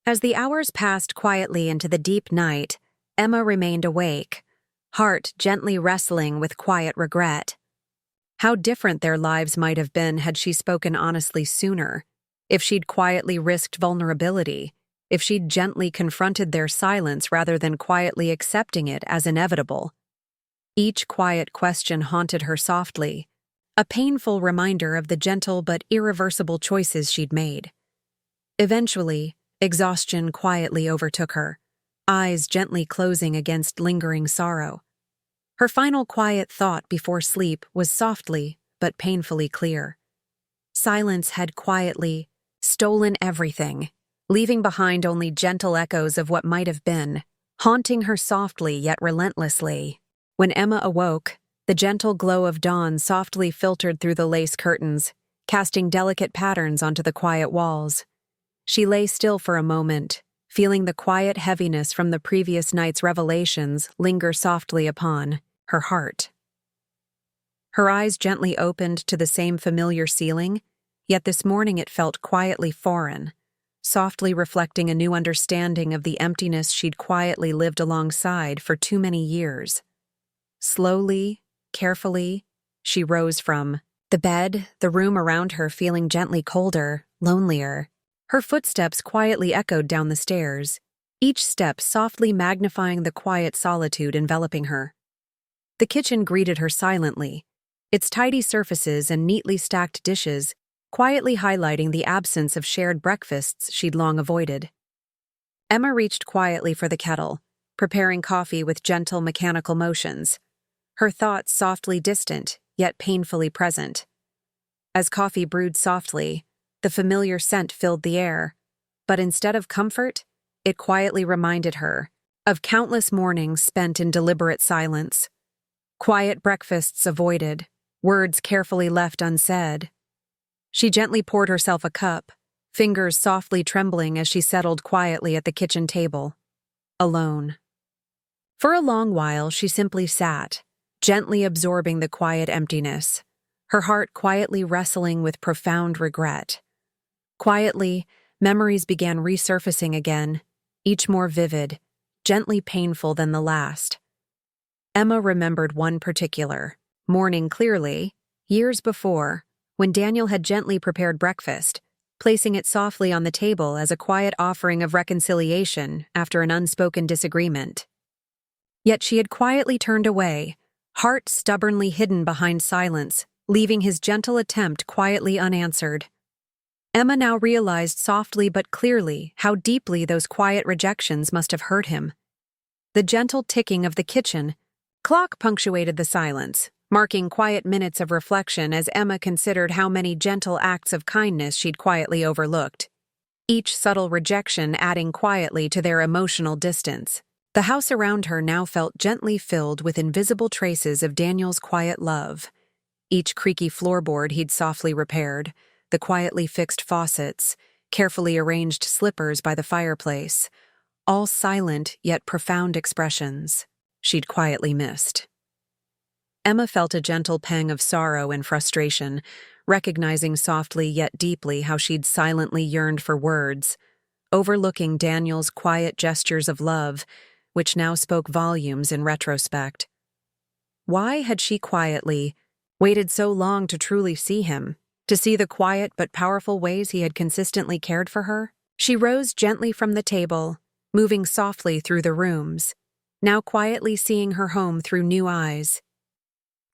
As the hours passed quietly into the deep night, Emma remained awake, heart gently wrestling with quiet regret. How different their lives might have been had she spoken honestly sooner, if she'd quietly risked vulnerability, if she'd gently confronted their silence rather than quietly accepting it as inevitable. Each quiet question haunted her softly, a painful reminder of the gentle but irreversible choices she'd made. Eventually, exhaustion quietly overtook her, eyes gently closing against lingering sorrow. Her final quiet thought before sleep was softly but painfully clear. Silence had quietly stolen everything, leaving behind only gentle echoes of what might have been, haunting her softly yet relentlessly. When Emma awoke, The gentle glow of dawn softly filtered through the lace curtains, casting delicate patterns onto the quiet walls. She lay still for a moment, feeling the quiet heaviness from the previous night's revelations linger softly upon her heart. Her eyes gently opened to the same familiar ceiling, yet this morning it felt quietly foreign, softly reflecting a new understanding of the emptiness she'd quietly lived alongside for too many years. Slowly, carefully, she rose from the bed, the room around her feeling gently colder, lonelier. Her footsteps quietly echoed down the stairs, each step softly magnifying the quiet solitude enveloping her. The kitchen greeted her silently, its tidy surfaces and neatly stacked dishes quietly highlighting the absence of shared breakfasts she'd long avoided. Emma reached quietly for the kettle, preparing coffee with gentle mechanical motions, her thoughts softly distant, yet painfully present. As coffee brewed softly, the familiar scent filled the air, but instead of comfort, it quietly reminded her of countless mornings spent in deliberate silence. Quiet breakfasts avoided, words carefully left unsaid. She gently poured herself a cup, fingers softly trembling as she settled quietly at the kitchen table. Alone. For a long while, she simply sat, gently absorbing the quiet emptiness, her heart quietly wrestling with profound regret. Quietly, memories began resurfacing again, each more vivid, gently painful than the last. Emma remembered one particular morning clearly, years before, when Daniel had gently prepared breakfast, placing it softly on the table as a quiet offering of reconciliation after an unspoken disagreement. Yet she had quietly turned away, heart stubbornly hidden behind silence, leaving his gentle attempt quietly unanswered. Emma now realized softly but clearly how deeply those quiet rejections must have hurt him. The gentle ticking of the kitchen clock punctuated the silence, marking quiet minutes of reflection as Emma considered how many gentle acts of kindness she'd quietly overlooked, each subtle rejection adding quietly to their emotional distance. The house around her now felt gently filled with invisible traces of Daniel's quiet love. Each creaky floorboard he'd softly repaired, the quietly fixed faucets, carefully arranged slippers by the fireplace, all silent yet profound expressions she'd quietly missed. Emma felt a gentle pang of sorrow and frustration, recognizing softly yet deeply how she'd silently yearned for words, overlooking Daniel's quiet gestures of love, which now spoke volumes in retrospect. Why had she quietly waited so long to truly see him, to see the quiet but powerful ways he had consistently cared for her? She rose gently from the table, moving softly through the rooms, now quietly seeing her home through new eyes.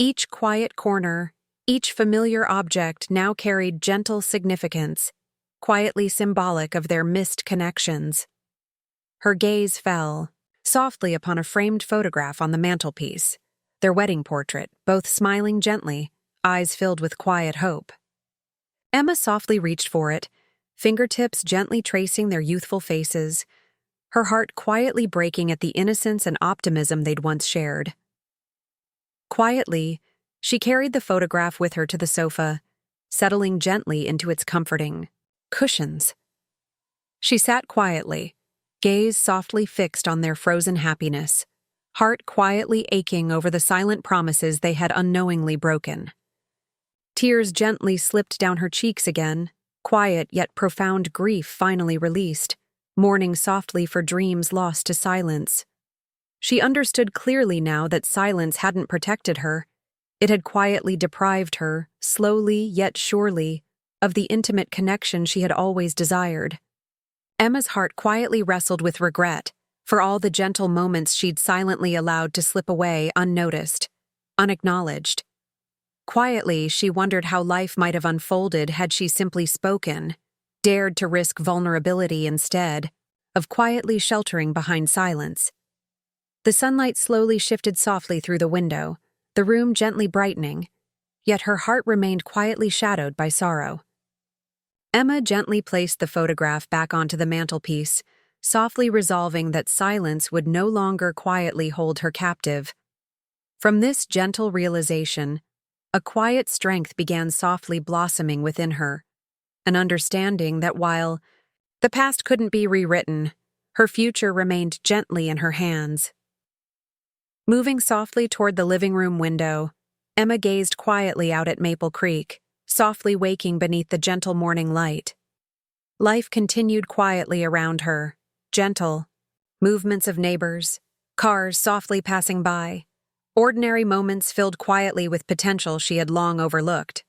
Each quiet corner, each familiar object now carried gentle significance, quietly symbolic of their missed connections. Her gaze fell softly upon a framed photograph on the mantelpiece, their wedding portrait, both smiling gently, eyes filled with quiet hope. Emma softly reached for it, fingertips gently tracing their youthful faces, her heart quietly breaking at the innocence and optimism they'd once shared. Quietly, she carried the photograph with her to the sofa, settling gently into its comforting cushions. She sat quietly, gaze softly fixed on their frozen happiness, heart quietly aching over the silent promises they had unknowingly broken. Tears gently slipped down her cheeks again, quiet yet profound grief finally released, mourning softly for dreams lost to silence. She understood clearly now that silence hadn't protected her. It had quietly deprived her, slowly yet surely, of the intimate connection she had always desired. Emma's heart quietly wrestled with regret for all the gentle moments she'd silently allowed to slip away unnoticed, unacknowledged. Quietly, she wondered how life might have unfolded had she simply spoken, dared to risk vulnerability instead of quietly sheltering behind silence. The sunlight slowly shifted softly through the window, the room gently brightening, yet her heart remained quietly shadowed by sorrow. Emma gently placed the photograph back onto the mantelpiece, softly resolving that silence would no longer quietly hold her captive. From this gentle realization, a quiet strength began softly blossoming within her, an understanding that while the past couldn't be rewritten, her future remained gently in her hands. Moving softly toward the living room window, Emma gazed quietly out at Maple Creek, softly waking beneath the gentle morning light. Life continued quietly around her, gentle, movements of neighbors, cars softly passing by, ordinary moments filled quietly with potential she had long overlooked.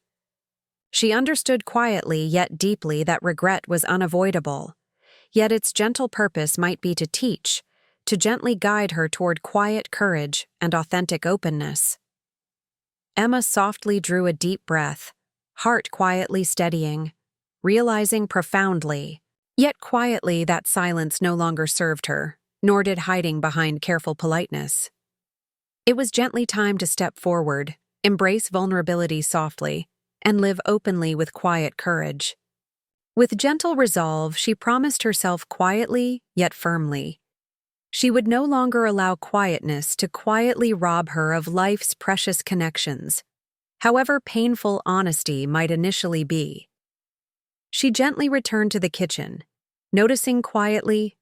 She understood quietly yet deeply that regret was unavoidable, yet its gentle purpose might be to teach, to gently guide her toward quiet courage and authentic openness. Emma softly drew a deep breath, heart quietly steadying, realizing profoundly, yet quietly, that silence no longer served her, nor did hiding behind careful politeness. It was gently time to step forward, embrace vulnerability softly, and live openly with quiet courage. With gentle resolve, she promised herself quietly yet firmly. She would no longer allow quietness to quietly rob her of life's precious connections, however painful honesty might initially be. She gently returned to the kitchen, noticing quietly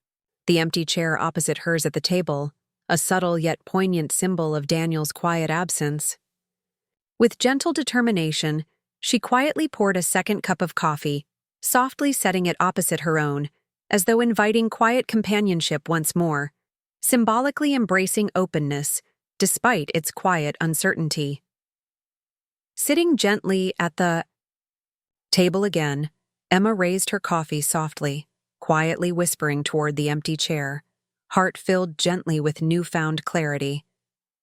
the empty chair opposite hers at the table, a subtle yet poignant symbol of Daniel's quiet absence. With gentle determination, she quietly poured a second cup of coffee, softly setting it opposite her own, as though inviting quiet companionship once more, symbolically embracing openness despite its quiet uncertainty. Sitting gently at the table again, Emma raised her coffee softly, quietly whispering toward the empty chair, heart filled gently with newfound clarity.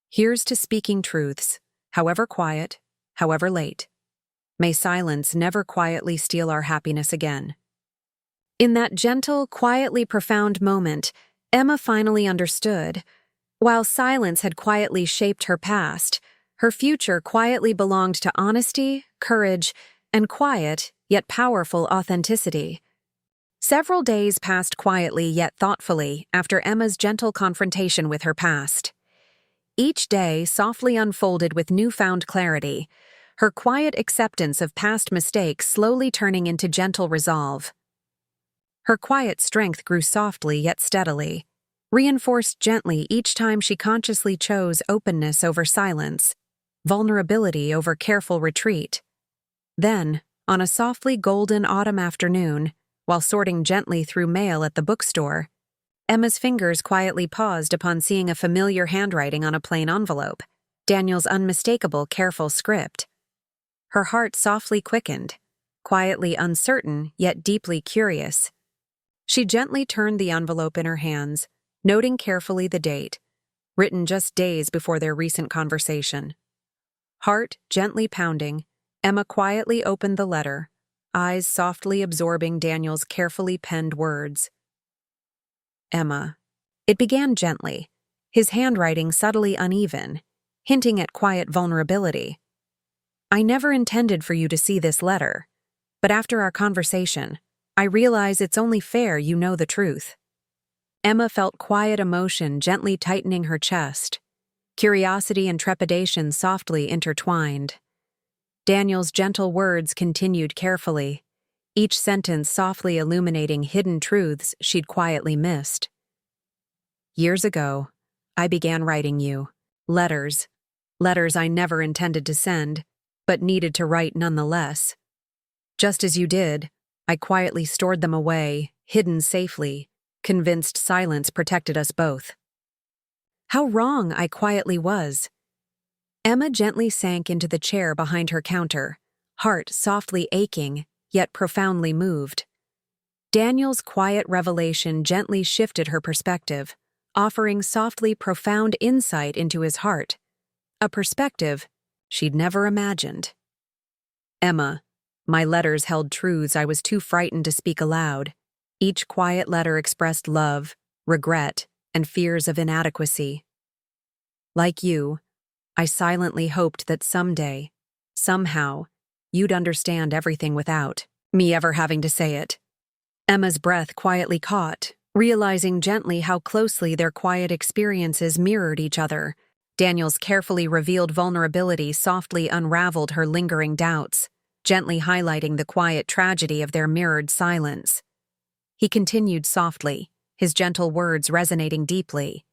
Here's to speaking truths, however quiet, however late. May silence never quietly steal our happiness again. In that gentle, quietly profound moment, Emma finally understood. While silence had quietly shaped her past, her future quietly belonged to honesty, courage, and quiet, yet powerful authenticity. Several days passed quietly yet thoughtfully after Emma's gentle confrontation with her past. Each day softly unfolded with newfound clarity, her quiet acceptance of past mistakes slowly turning into gentle resolve. Her quiet strength grew softly yet steadily, reinforced gently each time she consciously chose openness over silence, vulnerability over careful retreat. Then, on a softly golden autumn afternoon, while sorting gently through mail at the bookstore, Emma's fingers quietly paused upon seeing a familiar handwriting on a plain envelope, Daniel's unmistakable, careful script. Her heart softly quickened, quietly uncertain yet deeply curious. She gently turned the envelope in her hands, noting carefully the date, written just days before their recent conversation. Heart gently pounding, Emma quietly opened the letter, eyes softly absorbing Daniel's carefully penned words. Emma. It began gently, his handwriting subtly uneven, hinting at quiet vulnerability. I never intended for you to see this letter, but after our conversation, I realize it's only fair you know the truth. Emma felt quiet emotion gently tightening her chest, curiosity and trepidation softly intertwined. Daniel's gentle words continued carefully, each sentence softly illuminating hidden truths she'd quietly missed. Years ago, I began writing you letters I never intended to send, but needed to write nonetheless. Just as you did, I quietly stored them away, hidden safely, convinced silence protected us both. How wrong I quietly was. Emma gently sank into the chair behind her counter, heart softly aching, yet profoundly moved. Daniel's quiet revelation gently shifted her perspective, offering softly profound insight into his heart, a perspective she'd never imagined. Emma, my letters held truths I was too frightened to speak aloud. Each quiet letter expressed love, regret, and fears of inadequacy. Like you, I silently hoped that someday, somehow, you'd understand everything without me ever having to say it. Emma's breath quietly caught, realizing gently how closely their quiet experiences mirrored each other, Daniel's carefully revealed vulnerability softly unraveled her lingering doubts, gently highlighting the quiet tragedy of their mirrored silence. He continued softly, his gentle words resonating deeply.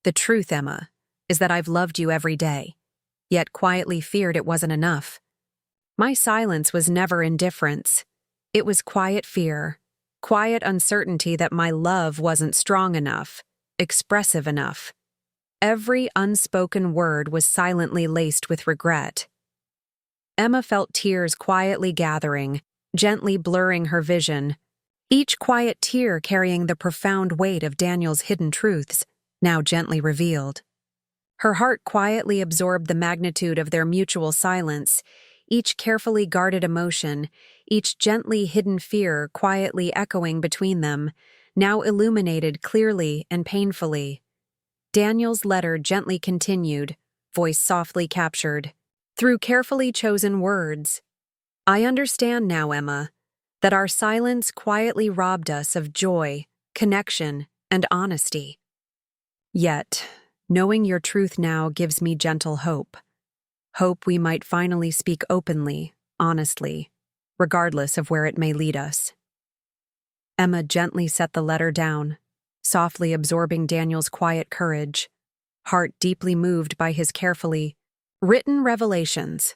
"The truth, Emma, is that I've loved you every day, yet quietly feared it wasn't enough. My silence was never indifference. It was quiet fear, quiet uncertainty that my love wasn't strong enough, expressive enough. Every unspoken word was silently laced with regret." Emma felt tears quietly gathering, gently blurring her vision, each quiet tear carrying the profound weight of Daniel's hidden truths, now gently revealed. Her heart quietly absorbed the magnitude of their mutual silence, each carefully guarded emotion, each gently hidden fear quietly echoing between them, now illuminated clearly and painfully. Daniel's letter gently continued, voice softly captured, through carefully chosen words. "I understand now, Emma, that our silence quietly robbed us of joy, connection, and honesty. Yet, knowing your truth now gives me gentle hope. Hope we might finally speak openly, honestly, regardless of where it may lead us." Emma gently set the letter down, softly absorbing Daniel's quiet courage, heart deeply moved by his carefully written revelations.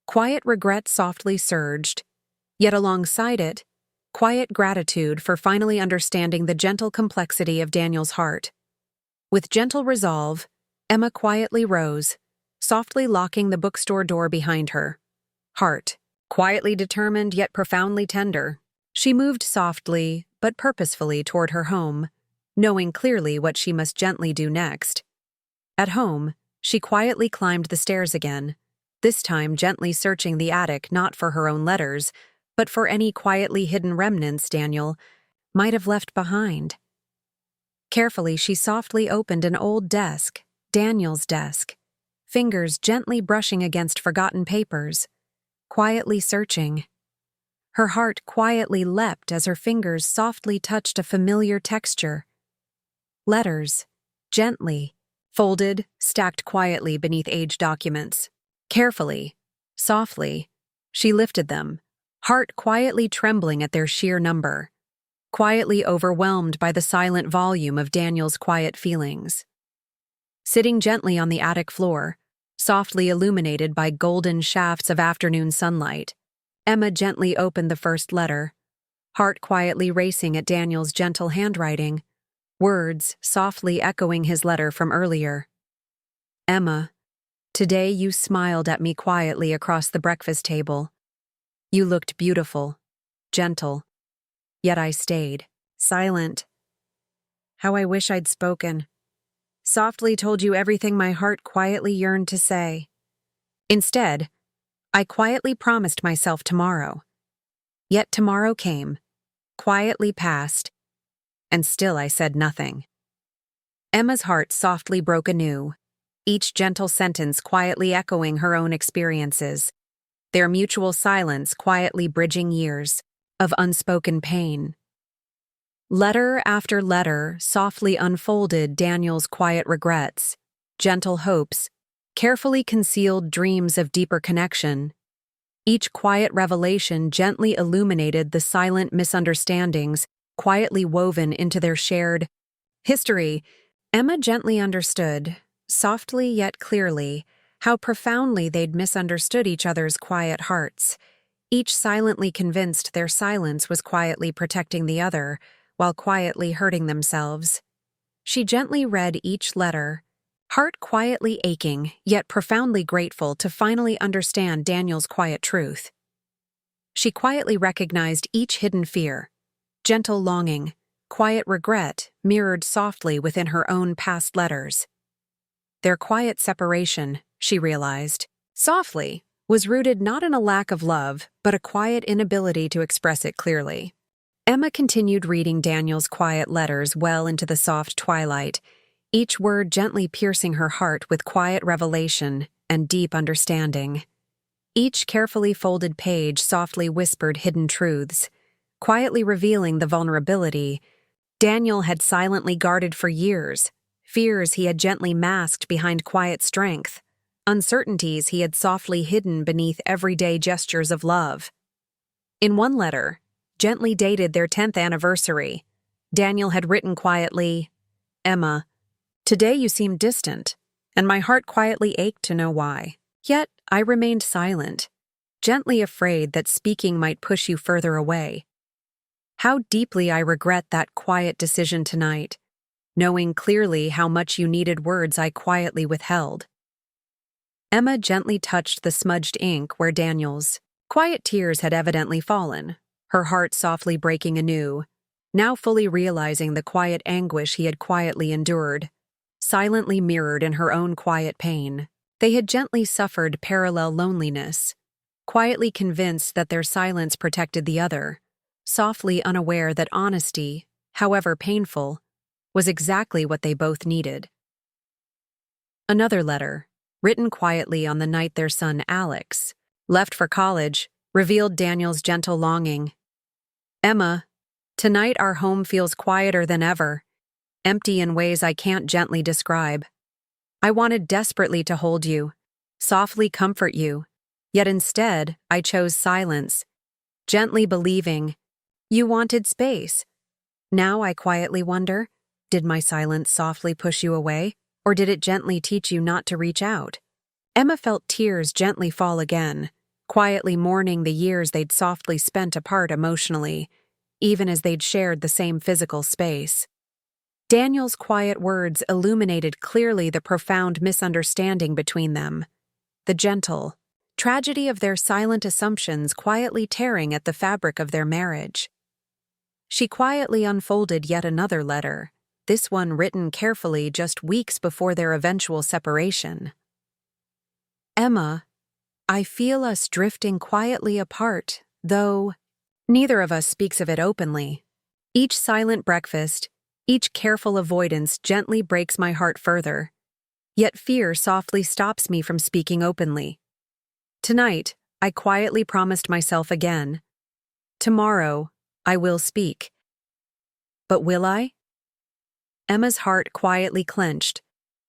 Quiet regret softly surged, yet alongside it, quiet gratitude for finally understanding the gentle complexity of Daniel's heart. With gentle resolve, Emma quietly rose, softly locking the bookstore door behind her. Heart, quietly determined yet profoundly tender, she moved softly but purposefully toward her home, knowing clearly what she must gently do next. At home, she quietly climbed the stairs again, this time gently searching the attic not for her own letters, but for any quietly hidden remnants Daniel might have left behind. Carefully, she softly opened an old desk, Daniel's desk, fingers gently brushing against forgotten papers, quietly searching. Her heart quietly leapt as her fingers softly touched a familiar texture. Letters, gently, folded, stacked quietly beneath aged documents. Carefully, softly, she lifted them, heart quietly trembling at their sheer number, quietly overwhelmed by the silent volume of Daniel's quiet feelings. Sitting gently on the attic floor, softly illuminated by golden shafts of afternoon sunlight, Emma gently opened the first letter, heart quietly racing at Daniel's gentle handwriting, words softly echoing his letter from earlier. "Emma, today you smiled at me quietly across the breakfast table. You looked beautiful, gentle, yet I stayed, silent. How I wish I'd spoken. Softly told you everything my heart quietly yearned to say. Instead, I quietly promised myself tomorrow. Yet tomorrow came, quietly passed, and still I said nothing." Emma's heart softly broke anew, each gentle sentence quietly echoing her own experiences, their mutual silence quietly bridging years of unspoken pain. Letter after letter softly unfolded Daniel's quiet regrets, gentle hopes, carefully concealed dreams of deeper connection. Each quiet revelation gently illuminated the silent misunderstandings quietly woven into their shared history. Emma gently understood, softly yet clearly, how profoundly they'd misunderstood each other's quiet hearts, each silently convinced their silence was quietly protecting the other, while quietly hurting themselves. She gently read each letter, heart quietly aching, yet profoundly grateful to finally understand Daniel's quiet truth. She quietly recognized each hidden fear, gentle longing, quiet regret mirrored softly within her own past letters. Their quiet separation, she realized, softly, was rooted not in a lack of love, but a quiet inability to express it clearly. Emma continued reading Daniel's quiet letters well into the soft twilight, each word gently piercing her heart with quiet revelation and deep understanding. Each carefully folded page softly whispered hidden truths, quietly revealing the vulnerability Daniel had silently guarded for years, fears he had gently masked behind quiet strength, uncertainties he had softly hidden beneath everyday gestures of love. In one letter, gently dated their 10th anniversary, Daniel had written quietly, "Emma, today you seem distant, and my heart quietly ached to know why. Yet I remained silent, gently afraid that speaking might push you further away. How deeply I regret that quiet decision tonight, knowing clearly how much you needed words I quietly withheld." Emma gently touched the smudged ink where Daniel's quiet tears had evidently fallen, her heart softly breaking anew, now fully realizing the quiet anguish he had quietly endured, silently mirrored in her own quiet pain. They had gently suffered parallel loneliness, quietly convinced that their silence protected the other, softly unaware that honesty, however painful, was exactly what they both needed. Another letter, written quietly on the night their son Alex left for college, revealed Daniel's gentle longing. "Emma, tonight our home feels quieter than ever, empty in ways I can't gently describe. I wanted desperately to hold you, softly comfort you, yet instead I chose silence, gently believing you wanted space. Now I quietly wonder, did my silence softly push you away, or did it gently teach you not to reach out?" Emma felt tears gently fall again, quietly mourning the years they'd softly spent apart emotionally, even as they'd shared the same physical space. Daniel's quiet words illuminated clearly the profound misunderstanding between them, the gentle tragedy of their silent assumptions quietly tearing at the fabric of their marriage. She quietly unfolded yet another letter, this one written carefully just weeks before their eventual separation. "Emma, I feel us drifting quietly apart, though neither of us speaks of it openly. Each silent breakfast, each careful avoidance gently breaks my heart further, yet fear softly stops me from speaking openly. Tonight, I quietly promised myself again. Tomorrow, I will speak. But will I?" Emma's heart quietly clenched,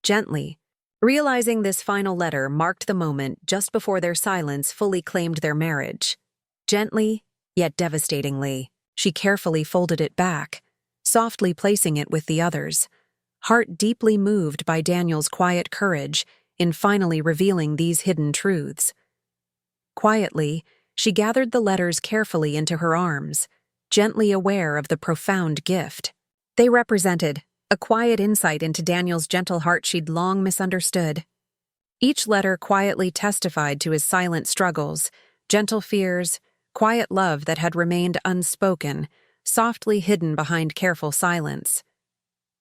gently, realizing this final letter marked the moment just before their silence fully claimed their marriage. Gently, yet devastatingly, she carefully folded it back, softly placing it with the others, heart deeply moved by Daniel's quiet courage in finally revealing these hidden truths. Quietly, she gathered the letters carefully into her arms, gently aware of the profound gift. They represented a quiet insight into Daniel's gentle heart she'd long misunderstood. Each letter quietly testified to his silent struggles, gentle fears, quiet love that had remained unspoken, softly hidden behind careful silence.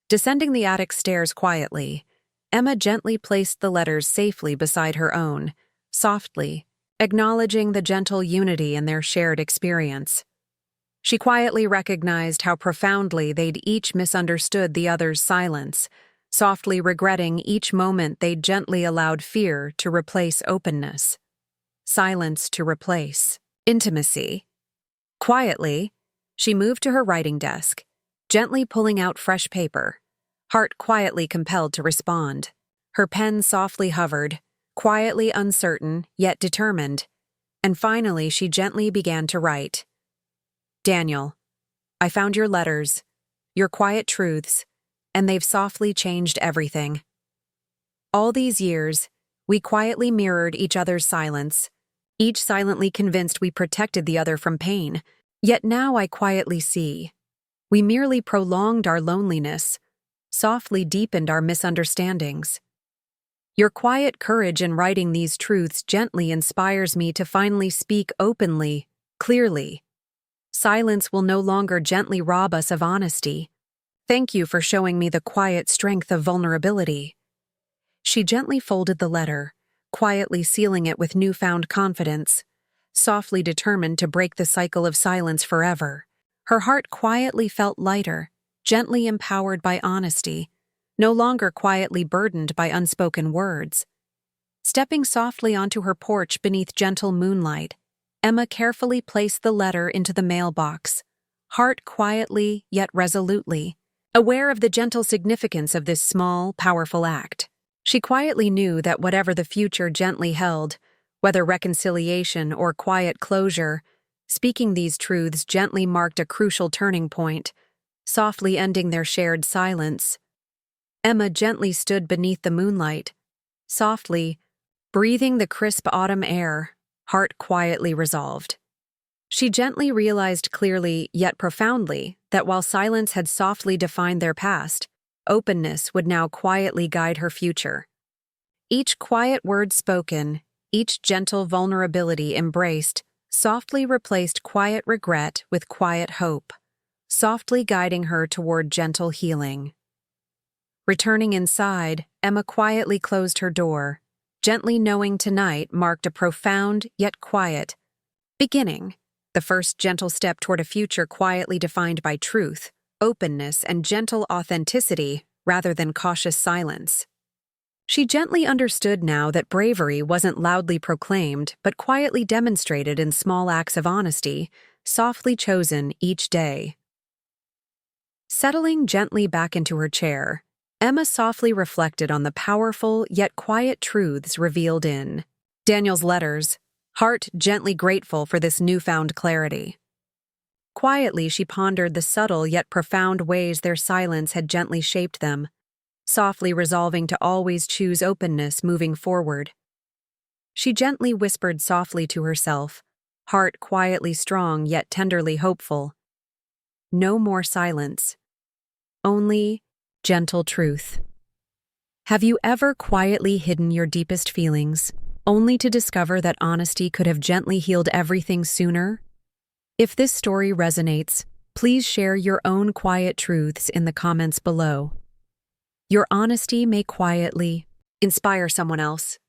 Descending the attic stairs quietly, Emma gently placed the letters safely beside her own, softly, acknowledging the gentle unity in their shared experience. She quietly recognized how profoundly they'd each misunderstood the other's silence, softly regretting each moment they'd gently allowed fear to replace openness, silence to replace intimacy. Quietly, she moved to her writing desk, gently pulling out fresh paper, heart quietly compelled to respond. Her pen softly hovered, quietly uncertain yet determined, and finally she gently began to write. "Daniel, I found your letters, your quiet truths, and they've softly changed everything. All these years, we quietly mirrored each other's silence, each silently convinced we protected the other from pain. Yet now I quietly see. We merely prolonged our loneliness, softly deepened our misunderstandings. Your quiet courage in writing these truths gently inspires me to finally speak openly, clearly. Silence will no longer gently rob us of honesty. Thank you for showing me the quiet strength of vulnerability." She gently folded the letter, quietly sealing it with newfound confidence, softly determined to break the cycle of silence forever. Her heart quietly felt lighter, gently empowered by honesty, no longer quietly burdened by unspoken words. Stepping softly onto her porch beneath gentle moonlight, Emma carefully placed the letter into the mailbox, heart quietly yet resolutely, Aware of the gentle significance of this small, powerful act, she quietly knew that whatever the future gently held, whether reconciliation or quiet closure, speaking these truths gently marked a crucial turning point, softly ending their shared silence. Emma gently stood beneath the moonlight, softly, breathing the crisp autumn air, heart quietly resolved. She gently realized clearly, yet profoundly, that while silence had softly defined their past, openness would now quietly guide her future. Each quiet word spoken, each gentle vulnerability embraced, softly replaced quiet regret with quiet hope, softly guiding her toward gentle healing. Returning inside, Emma quietly closed her door, gently knowing tonight marked a profound yet quiet beginning, the first gentle step toward a future quietly defined by truth, openness, and gentle authenticity rather than cautious silence. She gently understood now that bravery wasn't loudly proclaimed but quietly demonstrated in small acts of honesty, softly chosen each day. Settling gently back into her chair, Emma softly reflected on the powerful yet quiet truths revealed in Daniel's letters, heart gently grateful for this newfound clarity. Quietly, she pondered the subtle yet profound ways their silence had gently shaped them, softly resolving to always choose openness moving forward. She gently whispered softly to herself, heart quietly strong yet tenderly hopeful. No more silence. Only gentle truth. Have you ever quietly hidden your deepest feelings, only to discover that honesty could have gently healed everything sooner? If this story resonates, please share your own quiet truths in the comments below. Your honesty may quietly inspire someone else.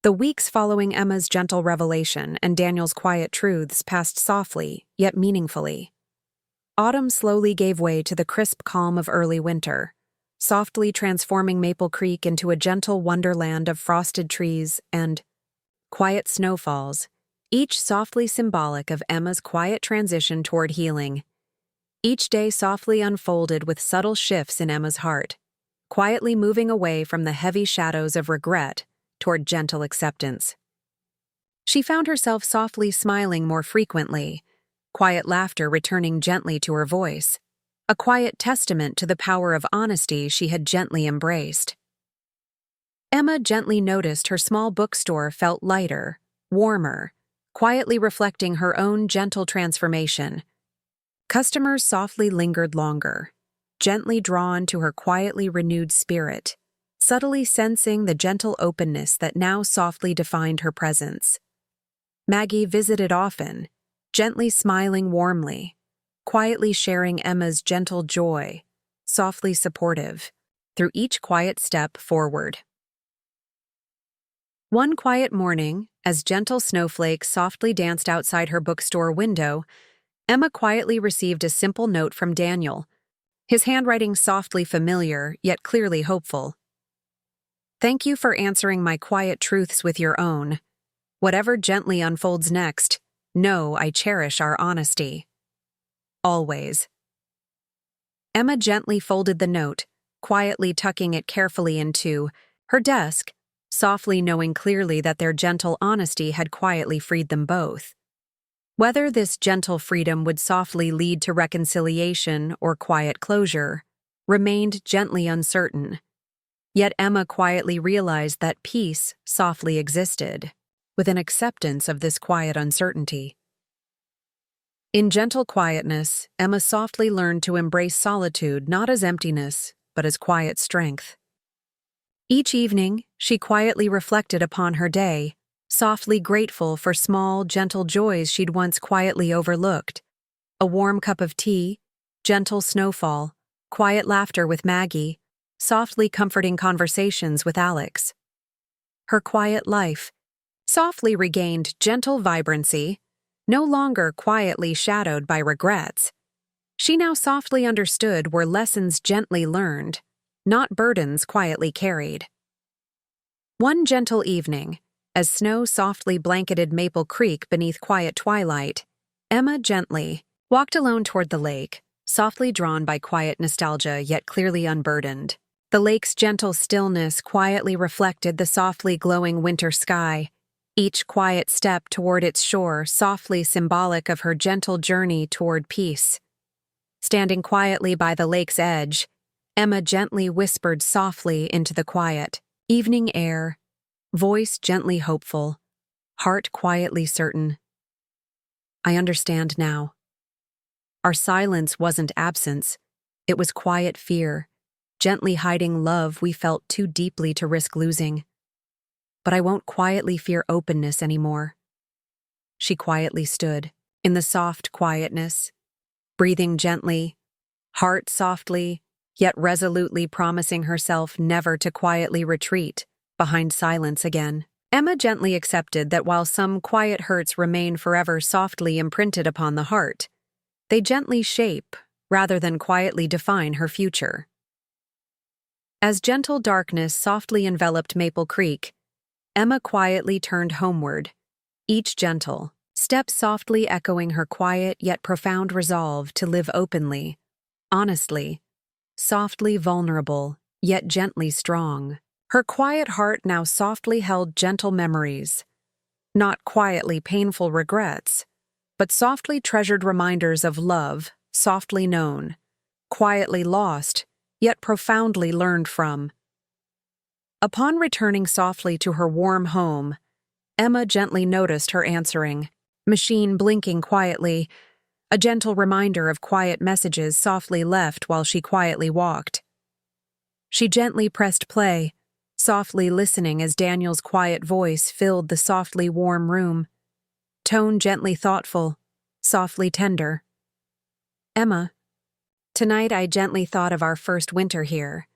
The weeks following Emma's gentle revelation and Daniel's quiet truths passed softly, yet meaningfully. Autumn slowly gave way to the crisp calm of early winter, softly transforming Maple Creek into a gentle wonderland of frosted trees and quiet snowfalls, each softly symbolic of Emma's quiet transition toward healing. Each day softly unfolded with subtle shifts in Emma's heart, quietly moving away from the heavy shadows of regret toward gentle acceptance. She found herself softly smiling more frequently, quiet laughter returning gently to her voice, a quiet testament to the power of honesty she had gently embraced. Emma gently noticed her small bookstore felt lighter, warmer, quietly reflecting her own gentle transformation. Customers softly lingered longer, gently drawn to her quietly renewed spirit, subtly sensing the gentle openness that now softly defined her presence. Maggie visited often, gently smiling warmly, quietly sharing Emma's gentle joy, softly supportive, through each quiet step forward. One quiet morning, as gentle snowflakes softly danced outside her bookstore window, Emma quietly received a simple note from Daniel, his handwriting softly familiar, yet clearly hopeful. Thank you for answering my quiet truths with your own. Whatever gently unfolds next, know I cherish our honesty. Always. Emma gently folded the note, quietly tucking it carefully into her desk, softly knowing clearly that their gentle honesty had quietly freed them both. Whether this gentle freedom would softly lead to reconciliation or quiet closure remained gently uncertain. Yet Emma quietly realized that peace softly existed, with an acceptance of this quiet uncertainty. In gentle quietness, Emma softly learned to embrace solitude not as emptiness, but as quiet strength. Each evening, she quietly reflected upon her day, softly grateful for small, gentle joys she'd once quietly overlooked. A warm cup of tea, gentle snowfall, quiet laughter with Maggie, softly comforting conversations with Alex. Her quiet life softly regained gentle vibrancy, no longer quietly shadowed by regrets. She now softly understood were lessons gently learned, not burdens quietly carried. One gentle evening, as snow softly blanketed Maple Creek beneath quiet twilight, Emma gently walked alone toward the lake, softly drawn by quiet nostalgia yet clearly unburdened. The lake's gentle stillness quietly reflected the softly glowing winter sky, each quiet step toward its shore softly symbolic of her gentle journey toward peace. Standing quietly by the lake's edge, Emma gently whispered softly into the quiet, evening air, voice gently hopeful, heart quietly certain. I understand now. Our silence wasn't absence, it was quiet fear, gently hiding love we felt too deeply to risk losing. But I won't quietly fear openness anymore. She quietly stood, in the soft quietness, breathing gently, heart softly, yet resolutely promising herself never to quietly retreat behind silence again. Emma gently accepted that while some quiet hurts remain forever softly imprinted upon the heart, they gently shape, rather than quietly define her future. As gentle darkness softly enveloped Maple Creek, Emma quietly turned homeward, each gentle step softly echoing her quiet yet profound resolve to live openly, honestly, softly vulnerable, yet gently strong. Her quiet heart now softly held gentle memories, not quietly painful regrets, but softly treasured reminders of love, softly known, quietly lost, yet profoundly learned from. Upon returning softly to her warm home, Emma gently noticed her answering machine blinking quietly, a gentle reminder of quiet messages softly left while she quietly walked. She gently pressed play, softly listening as Daniel's quiet voice filled the softly warm room, tone gently thoughtful, softly tender. Emma, tonight I gently thought of our first winter here,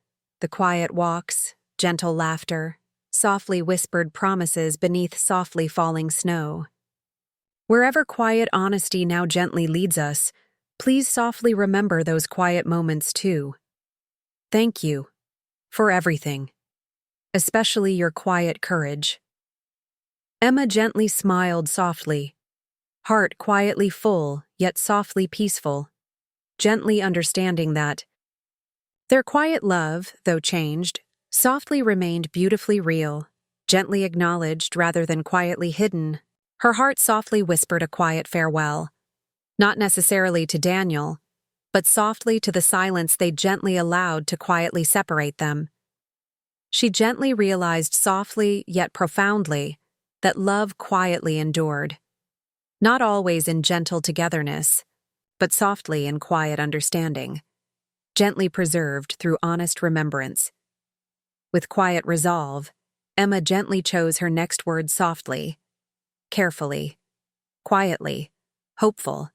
the quiet walks, gentle laughter, softly whispered promises beneath softly falling snow. Wherever quiet honesty now gently leads us, please softly remember those quiet moments too. Thank you for everything, especially your quiet courage. Emma gently smiled softly, heart quietly full yet softly peaceful, gently understanding that their quiet love, though changed, softly remained beautifully real, gently acknowledged rather than quietly hidden. Her heart softly whispered a quiet farewell, not necessarily to Daniel, but softly to the silence they gently allowed to quietly separate them. She gently realized softly yet profoundly that love quietly endured, not always in gentle togetherness, but softly in quiet understanding, gently preserved through honest remembrance. With quiet resolve, Emma gently chose her next words softly, carefully, quietly, hopeful,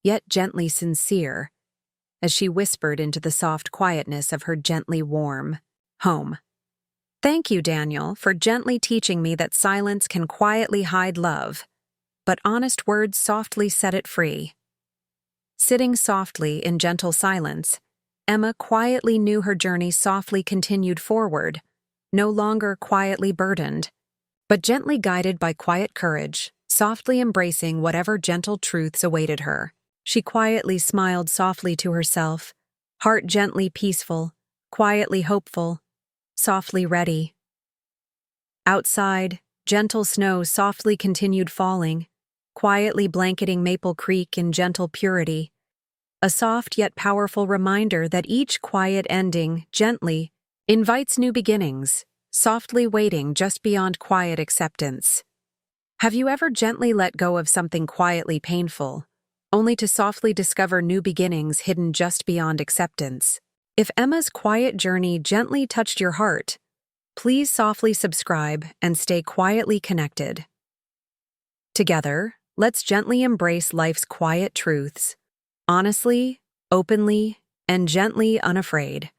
yet gently sincere, as she whispered into the soft quietness of her gently warm home. Thank you, Daniel, for gently teaching me that silence can quietly hide love, but honest words softly set it free. Sitting softly in gentle silence, Emma quietly knew her journey softly continued forward, no longer quietly burdened, but gently guided by quiet courage, softly embracing whatever gentle truths awaited her. She quietly smiled softly to herself, heart gently peaceful, quietly hopeful, softly ready. Outside, gentle snow softly continued falling, quietly blanketing Maple Creek in gentle purity, a soft yet powerful reminder that each quiet ending, gently, invites new beginnings, softly waiting just beyond quiet acceptance. Have you ever gently let go of something quietly painful, only to softly discover new beginnings hidden just beyond acceptance? If Emma's quiet journey gently touched your heart, please softly subscribe and stay quietly connected. Together, let's gently embrace life's quiet truths, honestly, openly, and gently unafraid.